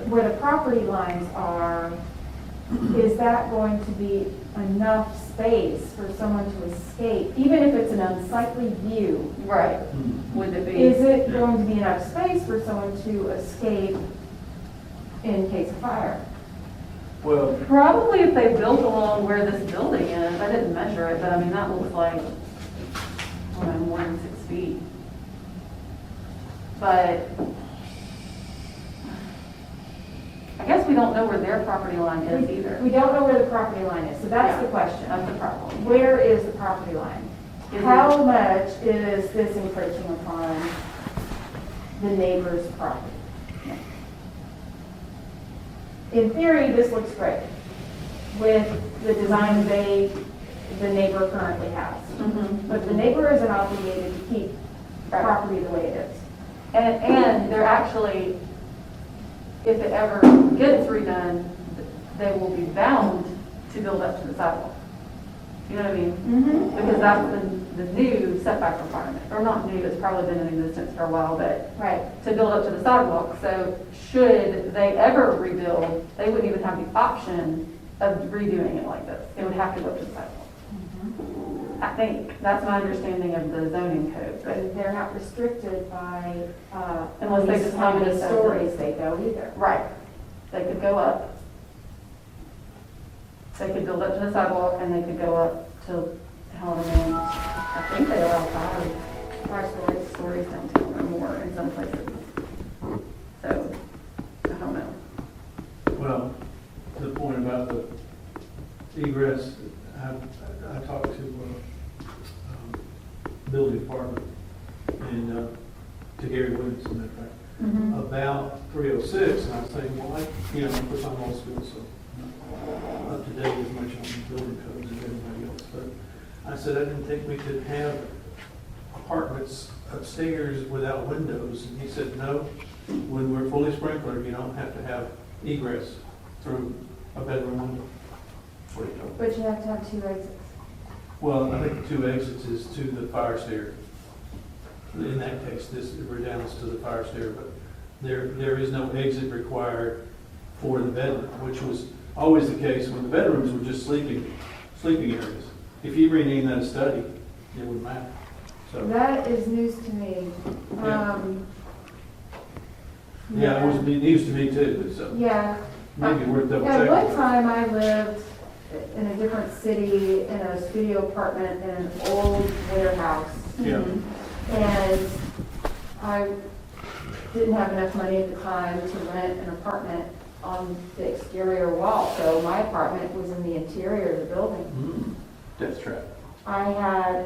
where the property lines are, is that going to be enough space for someone to escape, even if it's an unsightly view? Right. Would it be? Is it going to be enough space for someone to escape in case of fire? Well, Probably if they built along where this building is, I didn't measure it, but I mean, that looks like, I don't know, more than 6 feet. But I guess we don't know where their property line is either. We don't know where the property line is, so that's the Yeah. question. That's the problem. Where is the property line? Is How much is this encroaching upon the neighbor's property? In theory, this looks great with the design the neighbor currently has. Mhm. But the neighbor isn't obligated to keep the Right. property the way it is. And they're actually, if it ever gets redone, they will be bound to build up to the sidewalk. You know what I mean? Mm-hmm. Because that's the new setback requirement, or not new, it's probably been in existence for a while, but Right. to build up to the sidewalk. So should they ever rebuild, they wouldn't even have the option of redoing it like this. It would have to go up to the sidewalk. I think, that's my understanding of the zoning code, but, But they're not restricted by, Unless they just how leave it many as stories is. they go either. right, they could go up. They could build up to the sidewalk, and they could go up to, however many, I think they allow 5 stories downtown or more in some places. So, I don't know. well, to the point about the egress, I talked to building department and to Gary Williams, as a matter of fact, Mm-hmm. about 306, and I was saying, well, of course I'm old school, so to date as much on building codes as everybody else, but I said I didn't think we could have apartments upstairs without windows, and he said, no, when we're fully sprinklered, you don't have to have egress through a bedroom window. That's what he told me. But you have to have 2 exits. Well, I think the 2 exits is to the fire stair. In that case, this redounds to the fire stair, but there is no exit required for the bedroom, which was always the case when the bedrooms were just sleeping areas. If you rename that a study, it wouldn't matter. So, That is news to me. Yeah. yeah, it was news to me too, so Yeah. maybe worth double At one checking. time, I lived in a different city, in a studio apartment in an old warehouse. Yeah, And I didn't have enough money at the time to rent an apartment on the exterior wall. So my apartment was in the interior of the building. death trap. I had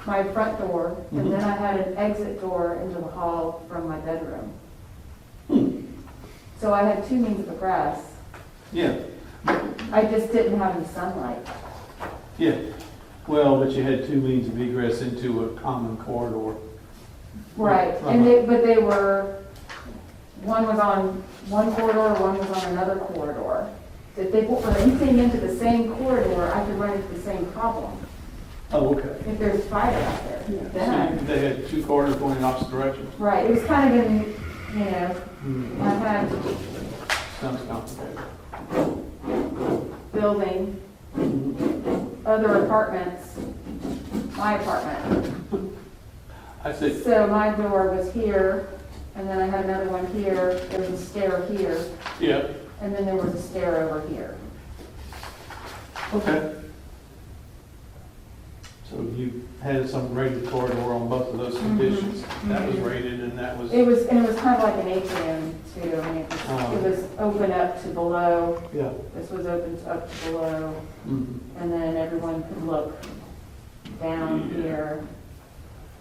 my front door, and then I had an exit door into the hall from my bedroom. So I had 2 means of egress. Yeah, I just didn't have any sunlight. yeah. Well, but you had 2 means of egress into a common corridor. Right, and but they were, one was on one corridor, one was on another corridor. If they put anything into the same corridor, I could run into the same problem. Oh, okay. If there's fire out there, then So they had 2 corridors going in opposite directions. right, it was kind of in, you know, I had Sounds complicated. building, other apartments, my apartment. I see. So my door was here, and then I had another one here, there was a stair here, Yeah, and then there was a stair over here. okay. So you had some rated corridor on both of those conditions. That was rated and that was, It was kind of like an atrium too, I mean, it was open up to below, yeah. this was open up to below, Mhm. and then everyone could look down Yeah. here.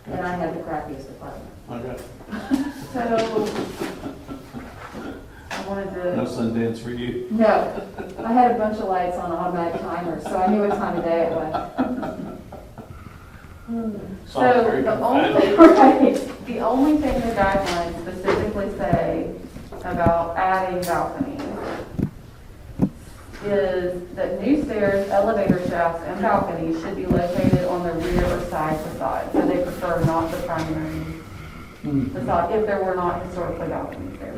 And I had the crappiest apartment. I got it. So, I wanted No to, Sundance for you. no, I had a bunch of lights on automatic timers, so I knew what time of day it was. So the only, right, the only thing the guidelines specifically say about adding balconies is that new stairs, elevator shafts, and balconies should be located on the rear or side facade. So they prefer not the primary facade, if there were not historically balconies there.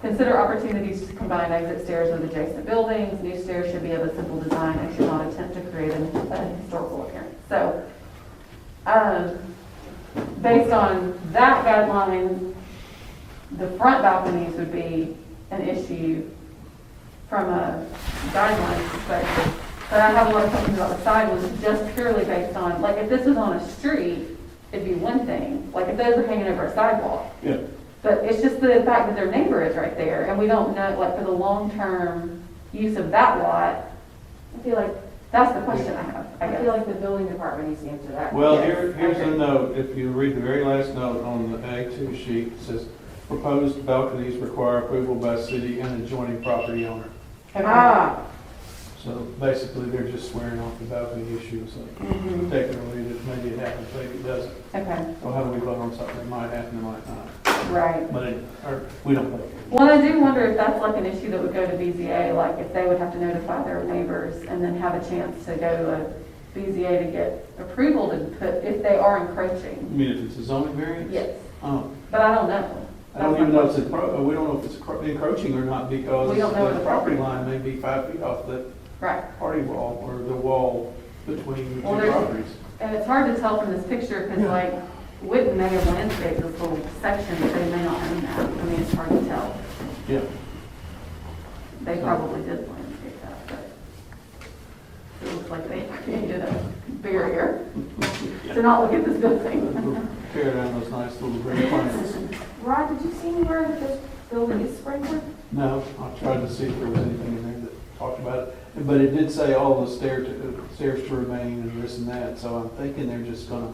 Consider opportunities to combine exit stairs with adjacent buildings. New stairs should be of a simple design and should not attempt to create an historical appearance. So, based on that guideline, the front balconies would be an issue from a guideline perspective. But I have a lot of questions about the side ones, just purely based on, like, if this was on a street, it'd be one thing. Like, if those are hanging over a sidewalk. Yeah. But it's just the fact that their neighbor is right there, and we don't know, like, for the long-term use of that lot, I feel like that's the question I have, I guess. I feel like the building department needs to answer that. Well, Yes, here's I a agree. note, if you read the very last note on the A2 sheet, it says, proposed balconies require approval by city and adjoining property owner. Ah, So basically, they're just swearing off the balcony issue, so mhm, technically, that maybe it happens, maybe it doesn't. okay, So how do we vote on something that might happen, it might not? right. But we don't vote. Well, I do wonder if that's like an issue that would go to BZA, like if they would have to notify their neighbors and then have a chance to go to a BZA to get approval to put, if they are encroaching. You mean if it's a zoning variance? Yes, Oh, but I don't know. I don't even know if it's, we don't know if it's encroaching or not because We don't know the the property property. line may be 5 feet off the Right. party wall or the wall between the Well, two there's- properties. And it's hard to tell from this picture because Yeah. like Witten may have landscaped this little section, but they may not own that. I mean, it's hard to tell. Yeah. They So- probably did landscape that, but it looks like they created a barrier to not look at this building. Tear down those nice little green plants. Rod, did you see anywhere that this building is sprinkled? No, I tried to see if there was anything in there that talked about it, but it did say all the stairs to remain and this and that, so I'm thinking they're just gonna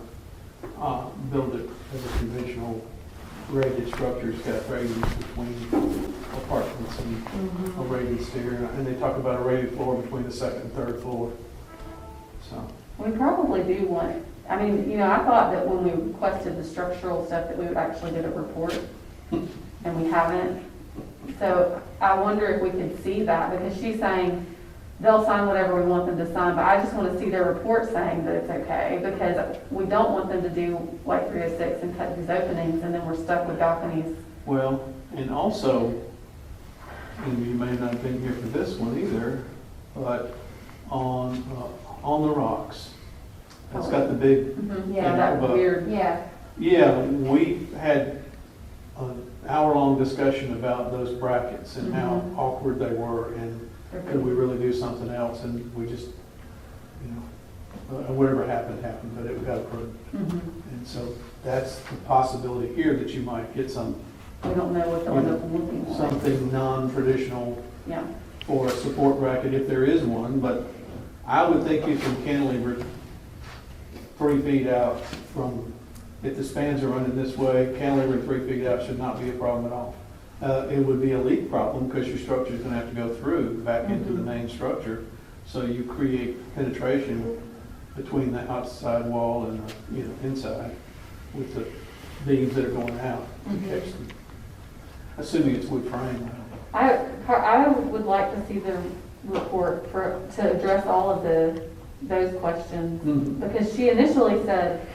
build it as a conventional rated structures got ratings between apartments and a rated stair, and they talk about a rated floor between the second and third floor. So, We probably do want, I mean, you know, I thought that when we requested the structural stuff that we would actually get a report, and we haven't. So I wonder if we could see that, because she's saying they'll sign whatever we want them to sign, but I just want to see their report saying that it's okay, because we don't want them to do like 306 and cut these openings, and then we're stuck with balconies. well, and also, and you may not have been here for this one either, but on the rocks, it's got the big, Yeah, that But- weird. Yeah, yeah, we had an hour-long discussion about those brackets and how awkward they were, and could we really do something else, and we just, whatever happened, but it got approved. And so that's the possibility here, that you might get We don't know what they'll end up looking like. something non-traditional Yeah. for a support bracket, if there is one, but I would think you can cantilever 3 feet out from, if the spans are running this way, cantilevering 3 feet out should not be a problem at all. It would be a leak problem, because your structure's gonna have to go through, back into the main structure, so you create penetration between the outside wall and the, inside, with the beams that are going out to catch them. Assuming it's wood frame. I would like to see the report to address all of those questions, because she initially said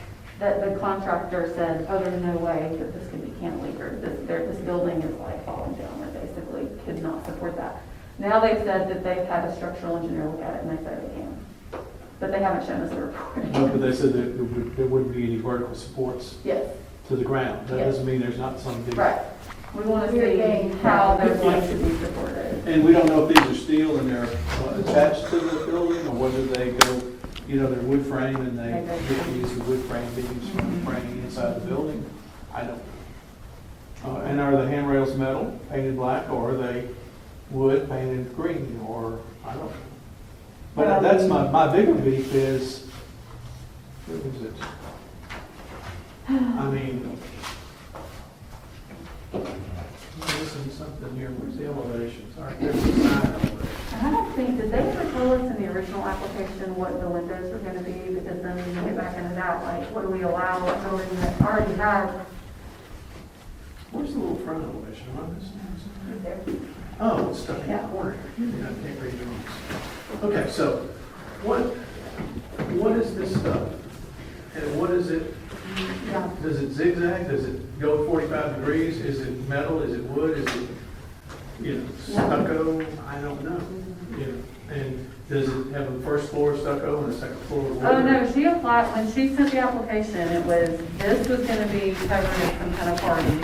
that the contractor said, oh, there's no way that this can be cantilevered. This building is like falling down, or basically could not support that. Now they've said that they've had a structural engineer look at it, and they said they can. But they haven't shown us the report. No, but they said that there wouldn't be any vertical supports Yes, to the ground. That Yes. doesn't mean there's not some big. right. We want to We're see getting- how they're going to be supported. And we don't know if these are steel and they're attached to the building, or whether they go, they're wood frame and they get to use the wood frame beams from the frame inside the building. I don't know. And are the handrails metal, painted black, or are they wood painted green, or, I don't know. But that's my bigger beef is, what is it? I mean, I'm missing something here. Where's the elevations? All right, there's the side elevation. And I don't think, did they ever tell us in the original application what the windows were gonna be? Because then when you get back into that, like, what do we allow, what building that already has? Where's the little front elevation? Am I missing something? Right there. Oh, it's stuck in the Yeah. corner. I can't read it. Okay, so what is this stuff? And what is it? Yeah. Does it zigzag? Does it go 45 degrees? Is it metal? Is it wood? Is it, stucco? I don't know. And does it have a first floor stucco and a second floor wood? Oh, no, she applied, when she sent the application, it was, this was gonna be covered in some kind of party.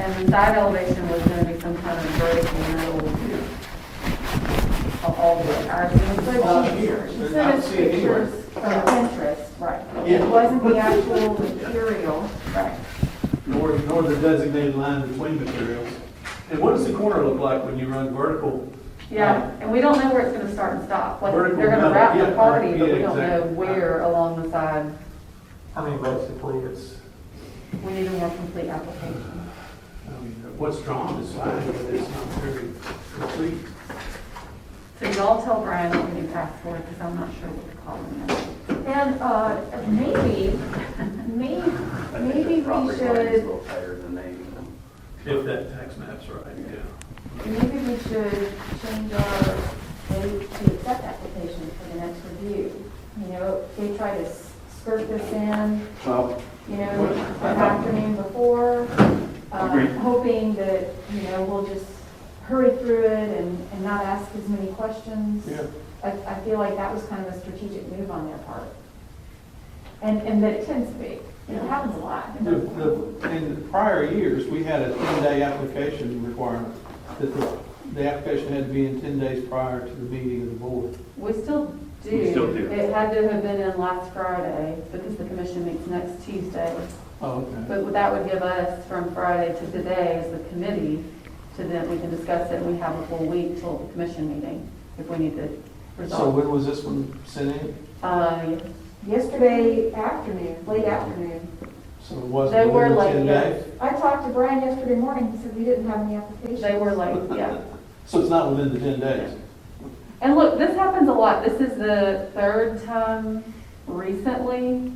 And the side elevation was gonna be some kind of vertical metal. All the way. She sent us pictures from Pinterest. Right. It wasn't the actual material. Right. Nor the designated line between materials. And what does the corner look like when you run vertical? Yeah, and we don't know where it's gonna start and stop. Like, Vertical they're gonna metal, wrap the yeah, party, but we yeah, don't know exactly. where along the side. I mean, basically, it's, We need a more complete application. what's drawn is fine, but it's not very complete. So y'all tell Brian what we need to ask for, because I'm not sure what to call him. And maybe we Property line is a should, little tighter than they. If that tax map's right, yeah. maybe we should change our date to accept application for the next review. They try to skirt this in, Well, the afternoon before, Agreed. hoping that, we'll just hurry through it and not ask as many questions. Yeah. I feel like that was kind of a strategic move on their part. And that it tends to be. It happens a lot. In prior years, we had a 10-day application requirement, that the application had to be in 10 days prior to the meeting of the board. We still do. We still do. It had to have been in last Friday, because the commission meets next Tuesday. Oh, okay. But that would give us from Friday to today as the committee, to then we can discuss it, and we have a full week till the commission meeting, if we need to So resolve. when was this one sent in? Yesterday afternoon, late afternoon. So it wasn't They were within the late, 10 yes. days? I talked to Brian yesterday morning, he said we didn't have any applications. They were late, yeah. So it's not within the 10 days? And look, this happens a lot. This is the third time recently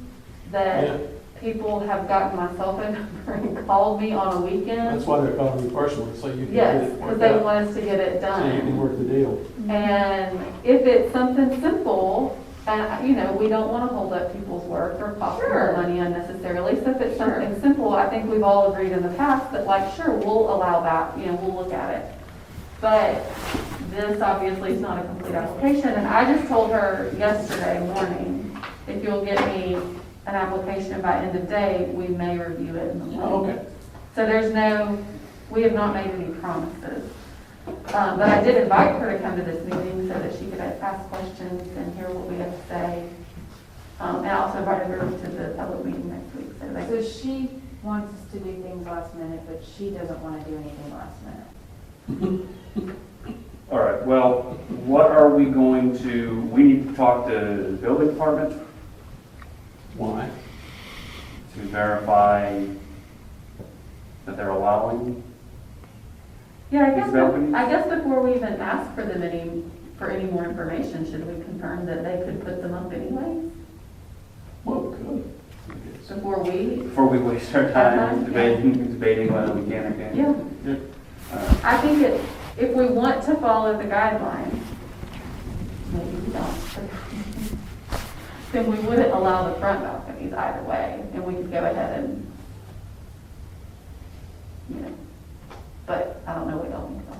Yeah. that people have gotten my cell phone number and called me on a That's weekend. why they're calling you personally, so you can get Yes, it because worked they out. want us to get it So you can done. work the deal. And if it's something simple, and, you know, we don't want to hold up people's work or cost Sure. them money unnecessarily. So if it's Sure. something simple, I think we've all agreed in the past that like, sure, we'll allow that, you know, we'll look at it. But this obviously is not a complete application, and I just told her yesterday morning, if you'll get me an application by end of day, we may review it in the morning. Oh, okay. So there's no, we have not made any promises. But I did invite her to come to this meeting so that she could ask questions and hear what we have to say. And I also invited her to the public meeting next week, so they So she wants us to do things last minute, but she doesn't want to do anything last minute. All right, well, what are we going to, we need to talk to the building department Why? to verify that they're allowing. Yeah, These balconies? I guess before we even ask for them for any more information, should we confirm that they could put them up anyway? Well, we could. I guess. Before we, Before we waste our time debating whether we can or can't. yeah. Uh, I think if we want to follow the guidelines, maybe we don't, then we wouldn't allow the front balconies either way, and we could go ahead and, you know, but I don't know what y'all think about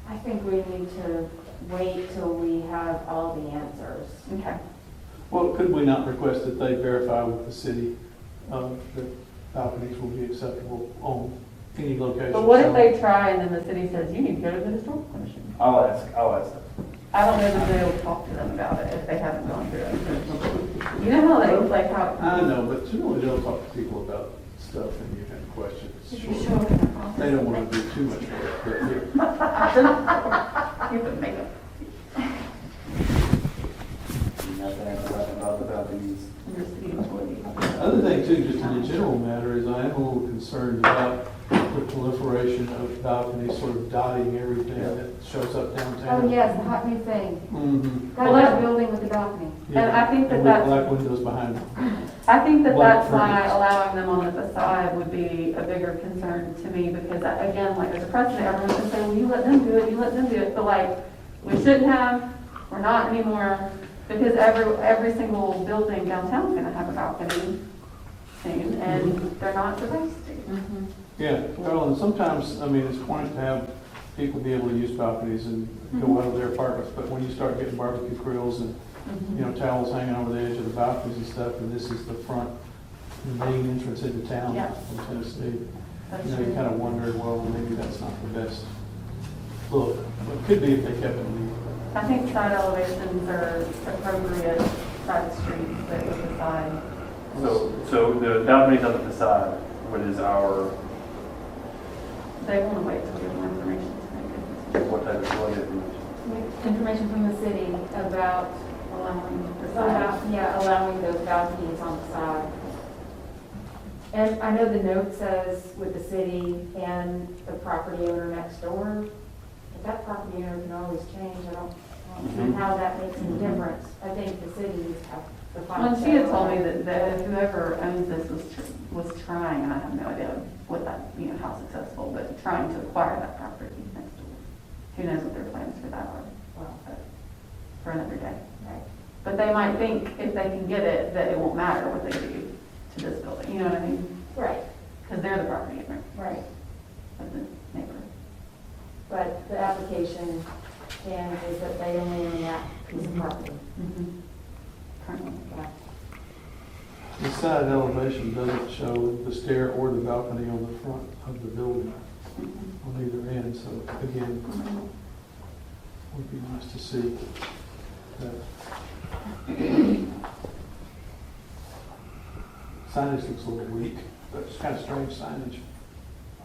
I think we need to wait till we have all the answers. that. Okay. Well, could we not request that they verify with the city that balconies will be acceptable on any location? But what if they try and then the city says, you need to go to the historical commission? I'll ask them. I don't know that they'll talk to them about it if they haven't gone through it. You know how they, like how. I know, but generally they'll talk to people about stuff and you have questions. If you Sure. show up in the office. They don't want to do too much work, but yeah. You put makeup. Nothing about the balconies. Your city employee. Other thing too, just in a general matter, is I am a little concerned about the proliferation of balconies sort of dotting everything that shows up downtown. Oh, yes, the hot new thing. Mm-hmm. Got that building with the balcony. And I think that with that's- black windows behind them. I think that Black that's why ferns. allowing them on the facade would be a bigger concern to me, because again, like there's a precedent, everyone's gonna say, well, you let them do it, you let them do it, but like, we shouldn't have, we're not anymore, because every single building downtown is gonna have a balcony soon, and they're not supposed to. Yeah, well, and sometimes, I mean, it's quaint to have people be able to use balconies and go out of their apartments, but when you start getting barbecue grills and, you know, towels hanging over the edge of the balconies and stuff, and this is the front, the main entrance into town Yeah. from Tennessee, That's you know, you true. kind of wonder, well, maybe that's not the best look. It could be if they kept it legal. I think side elevations are appropriate side streets, but with the side. So the balconies on the facade, what is our, They want to wait till we get more information to make a decision. what type of information? Information from the city about, Allowing the side. allowing those balconies on the side. And I know the note says with the city and the property owner next door, but that property owner can always change. I don't see how that makes any difference. I think the city needs to have the final Well, say she had on told me that. that whoever owns this was trying, and I have no idea what that, you know, how successful, but trying to acquire that property next door. Who knows what their plans for that are, well, but for another day. Right. But they might think if they can get it, that it won't matter what they do to this building, you know what I mean? Right, Because they're the property owner right. of the neighbor. But the application stands is that they only own that piece of property. Currently. Yeah. The side elevation doesn't show the stair or the balcony on the front of the building on either end, so again, would be nice to see that. Signage looks a little weak, but it's kind of strange signage.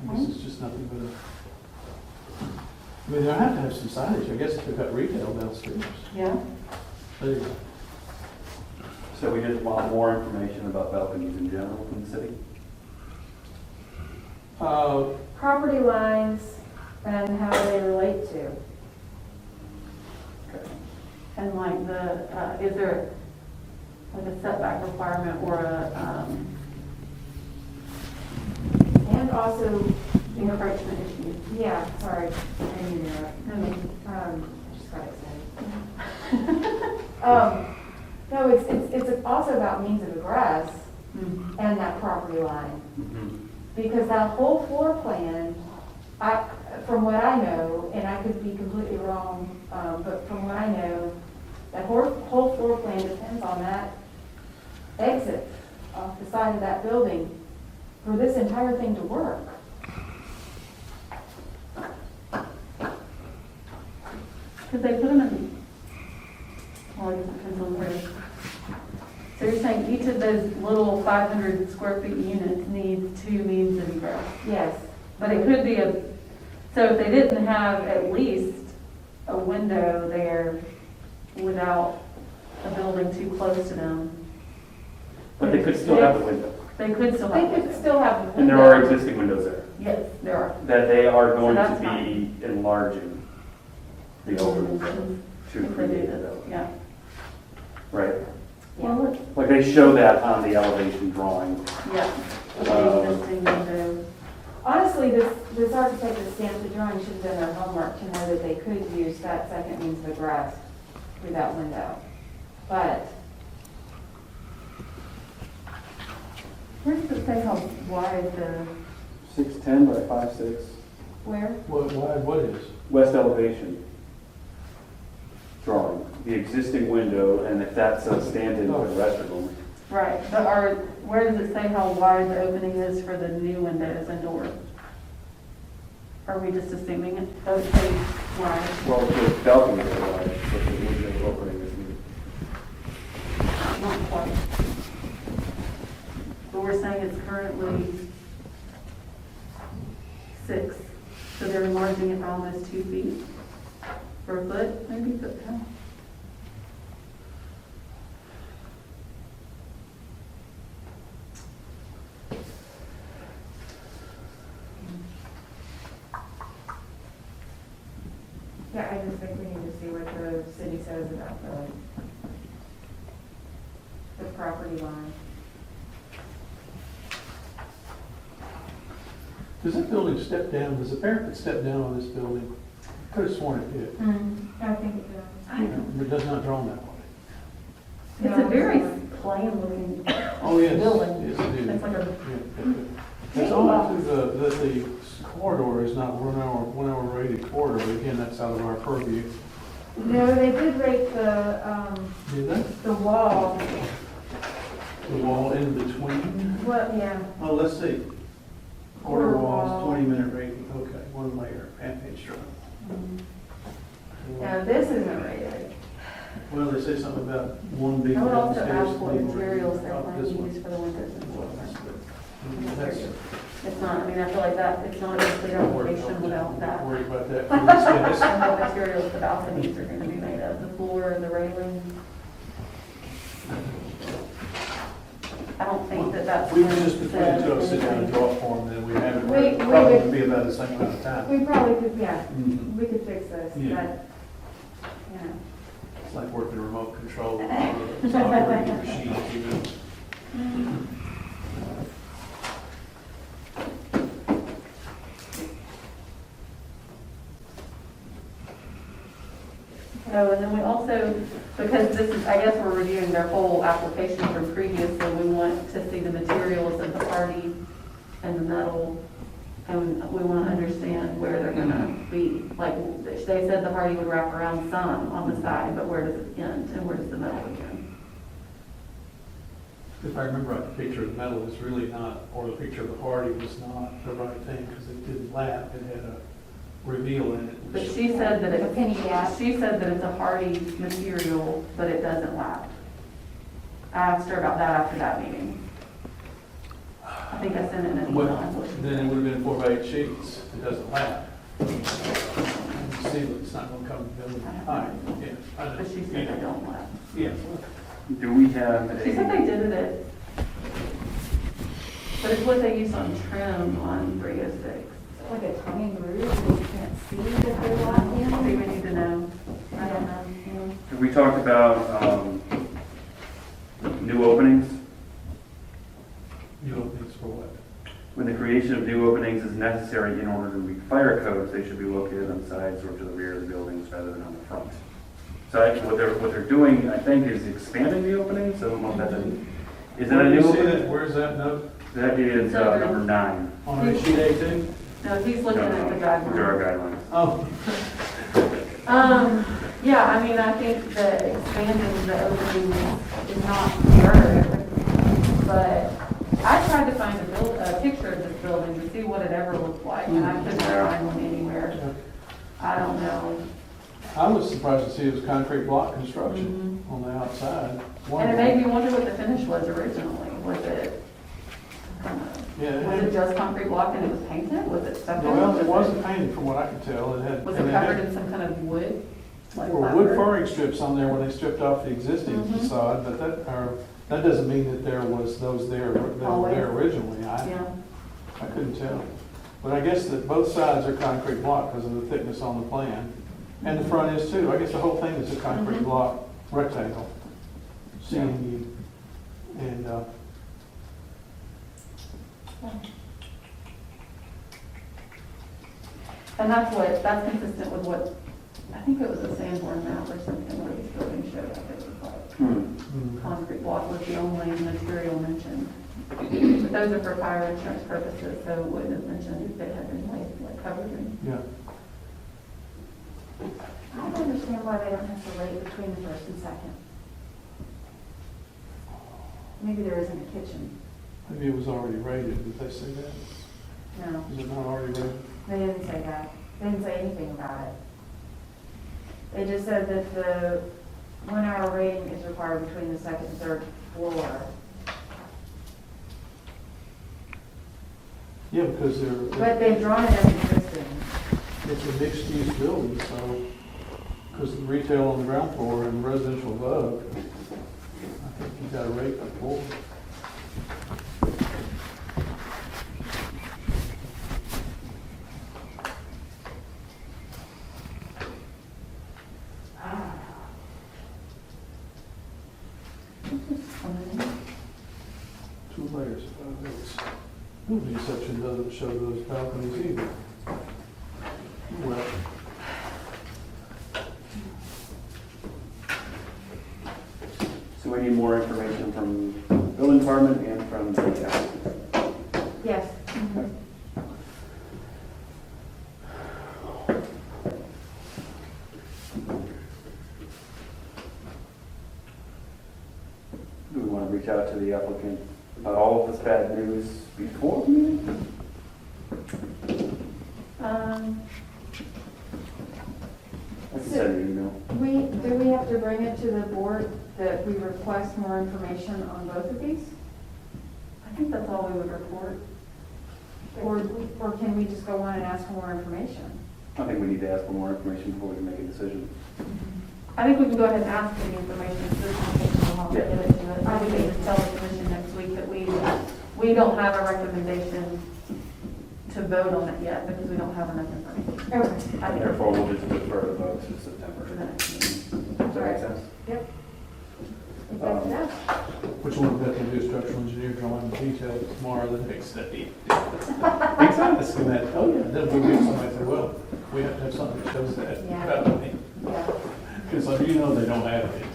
I guess it's just nothing but a, I mean, they'll have to have some signage, I guess, if they've got retail downstairs. Yeah. There you go. So we just want more information about balconies in general from the city? property lines and how they relate to. And like is there like a setback requirement or a, And also, encroachment issue? yeah, sorry, I didn't mean to interrupt. Just got excited. No, it's also about means of egress and that property line. Because that whole floor plan, from what I know, and I could be completely wrong, but from what I know, that whole floor plan depends on that exit off the side of that building for this entire thing to work. Because they put them in, well, I guess it depends on where. So you're saying each of those little 500 square feet units needs two means of egress? Yes. But it could be so if they didn't have at least a window there without a building too close to them, But they could still have the window. they could still They have could windows. still have the window. And there are existing windows there Yes, there are. that they are going that's to be enlarging the opening to If they do create this, those. yeah. Right? Well, Like they show that on the elevation drawing. yeah. The existing window. Honestly, this architect that stamped the drawing should have done their homework to know that they could use that second means of egress through that window. But Where does it say how wide the, 610 by 5'6", where? What is? west elevation drawing, the existing window, and if that's a stand-in for the rest of them. right, but where does it say how wide the opening is for the new windows and doors? Are we just assuming it does say wide? Well, the balcony is wide, but the window opening is new. Not quite. But we're saying it's currently 6, so they're enlarging it by almost 2 feet. Or a foot, maybe, but how? Yeah, I just think we need to see what the city says about the property line. Does that building step down, does the parapet step down on this building? Could have sworn it did. I think it does. It does not draw that way. It's a very plain looking Oh, yes. building. Yes, it is. It's like a, It's only through the corridor is not 1 hour rated corridor, but again, that's out of our purview. No, they did rate the Did they? the wall. The wall in between? Well, yeah. Oh, let's see. Quarter Quarter walls, wall. 20-minute rating, okay, one layer, half-inch drop. No, this isn't rated. Well, they say something about one being I would also downstairs. ask what leaving materials they're up planning this to one. use for the windows and Well, doors. that's- It's not, I mean, I feel like that, it's not a complete Don't worry application without that. Don't worry about that. Yes. And what materials the balconies are gonna be made of, the floor, the railing. I don't think that that's. We would just between the two of us sit down and anything. draw it for them, then we have it, We probably would- would be about the same amount of time. We probably could, yeah, Mhm. we could fix this, but, Yeah. you know. It's like working remote control of the operating machine, you know. Oh, and then we also, because this is, I guess we're reviewing their whole application from previously, we want to see the materials of the party and the metal, and we want to understand where they're gonna be. Like, they said the party would wrap around some on the side, but where does it end, and where does the metal begin? If I remember right, the picture of the metal was really not, or the picture of the party was not the right thing, because it didn't lap, it had a reveal in it. But which- she said that A penny gap. she said that it's a hardy material, but it doesn't lap. I asked her about that after that meeting. I think I sent it in an email. Well, That's what she then it said. would have been 4x8 sheets, it doesn't lap. See, it's not gonna come together. Hi, yeah, I know. But she said they don't lap. Yeah. Do we have She said a, they did it But it's what they use on trim on 306. Like a tongue roof, you can't see that they're locked We in. would need to know. I don't know. Have we talked about new openings? You don't need for what? When the creation of new openings is necessary in order to meet fire codes, they should be located on sides or to the rear of the buildings rather than on the front. So what they're doing, I think, is expanding the openings. I don't know if that's a, is that a Where do new you see opening? that? Where's that note? That is number 9 On a sheet A2? No, he's looking at the These are our guidelines. guidelines. Oh, Yeah, I mean, I think that expanding the openings is not hard, but I tried to find a picture of this building to see what it ever looked like, and I couldn't find one anywhere. I don't know. I was surprised to see it was concrete block construction on the outside. And it made me wonder what the finish was originally. Was it, Yeah, was it just concrete block and it was painted? Was it stucco? well, it wasn't painted from what I could tell. It had. Was and it had- covered in some kind of wood? Like There were wood clapboard? furring strips on there when they stripped off the existing Mhm. facade, but that doesn't mean that there was those there, that were there Always. originally. Yeah. I couldn't tell. But I guess that both sides are concrete block because of the thickness on the plan. And the front is too. I guess the whole thing is a concrete Mhm. block rectangle. CNU. And, And that's consistent with what, I think it was a Sanborn map or something where these buildings showed up. It was like concrete block was the only material mentioned. But those are for fire insurance purposes, so it wouldn't have mentioned if they had been like covered in. yeah. I don't understand why they don't have to rate between the first and second. Maybe there isn't a kitchen. Maybe it was already rated. Did they say that? No, Is it not already rated? they didn't say that. They didn't say anything about it. They just said that the 1 hour rating is required between the second and third floor. Yeah, because But they've drawn it as existing. it's a mixed-use building, so, because the retail on the ground floor and residential above, I think you got to rate the floor. Two layers of this. Building section doesn't show those balconies either. Well, So we need more information from the building department and from the applicant. Yes. Do we want to reach out to the applicant about all of this bad news before the meeting? I can send you an email. Do we have to bring it to the board that we request more information on both of these? I think that's all we would report. Or can we just go on and ask for more information? I think we need to ask for more information before we can make a decision. I think we can go ahead and ask for the information, so we can take a while to get it to it. I think we can tell the commission next week that we don't have a recommendation to vote on it yet because we don't have enough information. Okay. I think Therefore, we'll just defer the vote to for September. the next meeting. Does that make sense? Yep. If that's enough. which one got to do structural engineer drawing detail tomorrow, the next day? That's gonna, oh yeah, then we get somebody say, well, we have to have something that shows that. Yeah. Because like, you know, they don't have it.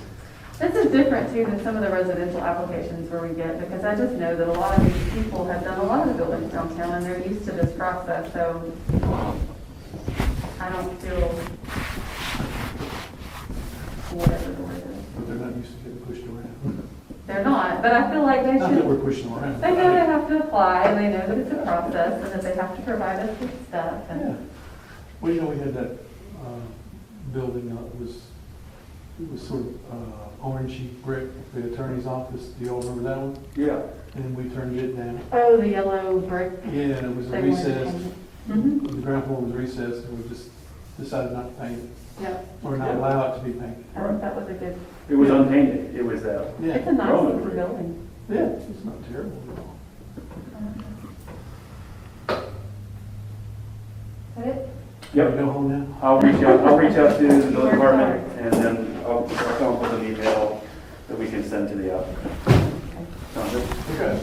This is different too than some of the residential applications where we get, because I just know that a lot of these people have done a lot of the buildings downtown and they're used to this process, so I don't feel whatever the word is. But they're not used to getting pushed around. They're not, but I feel like they Not that should, we're pushing them around. they know they have to apply and they know that it's a process and that they have to provide us with stuff Yeah. and. Well, you know, we had that building, it was sort of orangey brick, the attorney's office. Do you all remember that one? Yeah. And we turned it down. Oh, the yellow brick. Yeah, and it was a They weren't recess. painted. Mhm. The ground floor was recessed, and we just decided not to paint it, Yep, or not allow it to be painted. I think that was a good, It was unpainted. It was, it's a Yeah, nice Roman looking brick. building. yeah, it's not terrible at all. Is that it? Yep. Go home now? I'll reach out to the building department, and then I'll come up with an email that we can send to the applicant. Sounds good? Okay.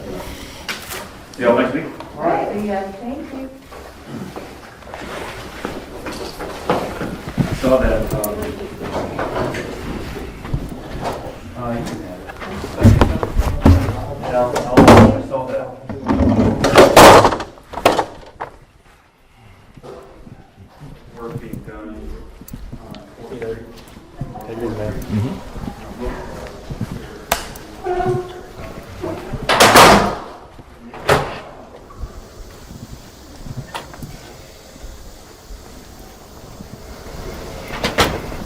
See y'all next week. All right, yeah, thank you. Saw that, You can have it. I'll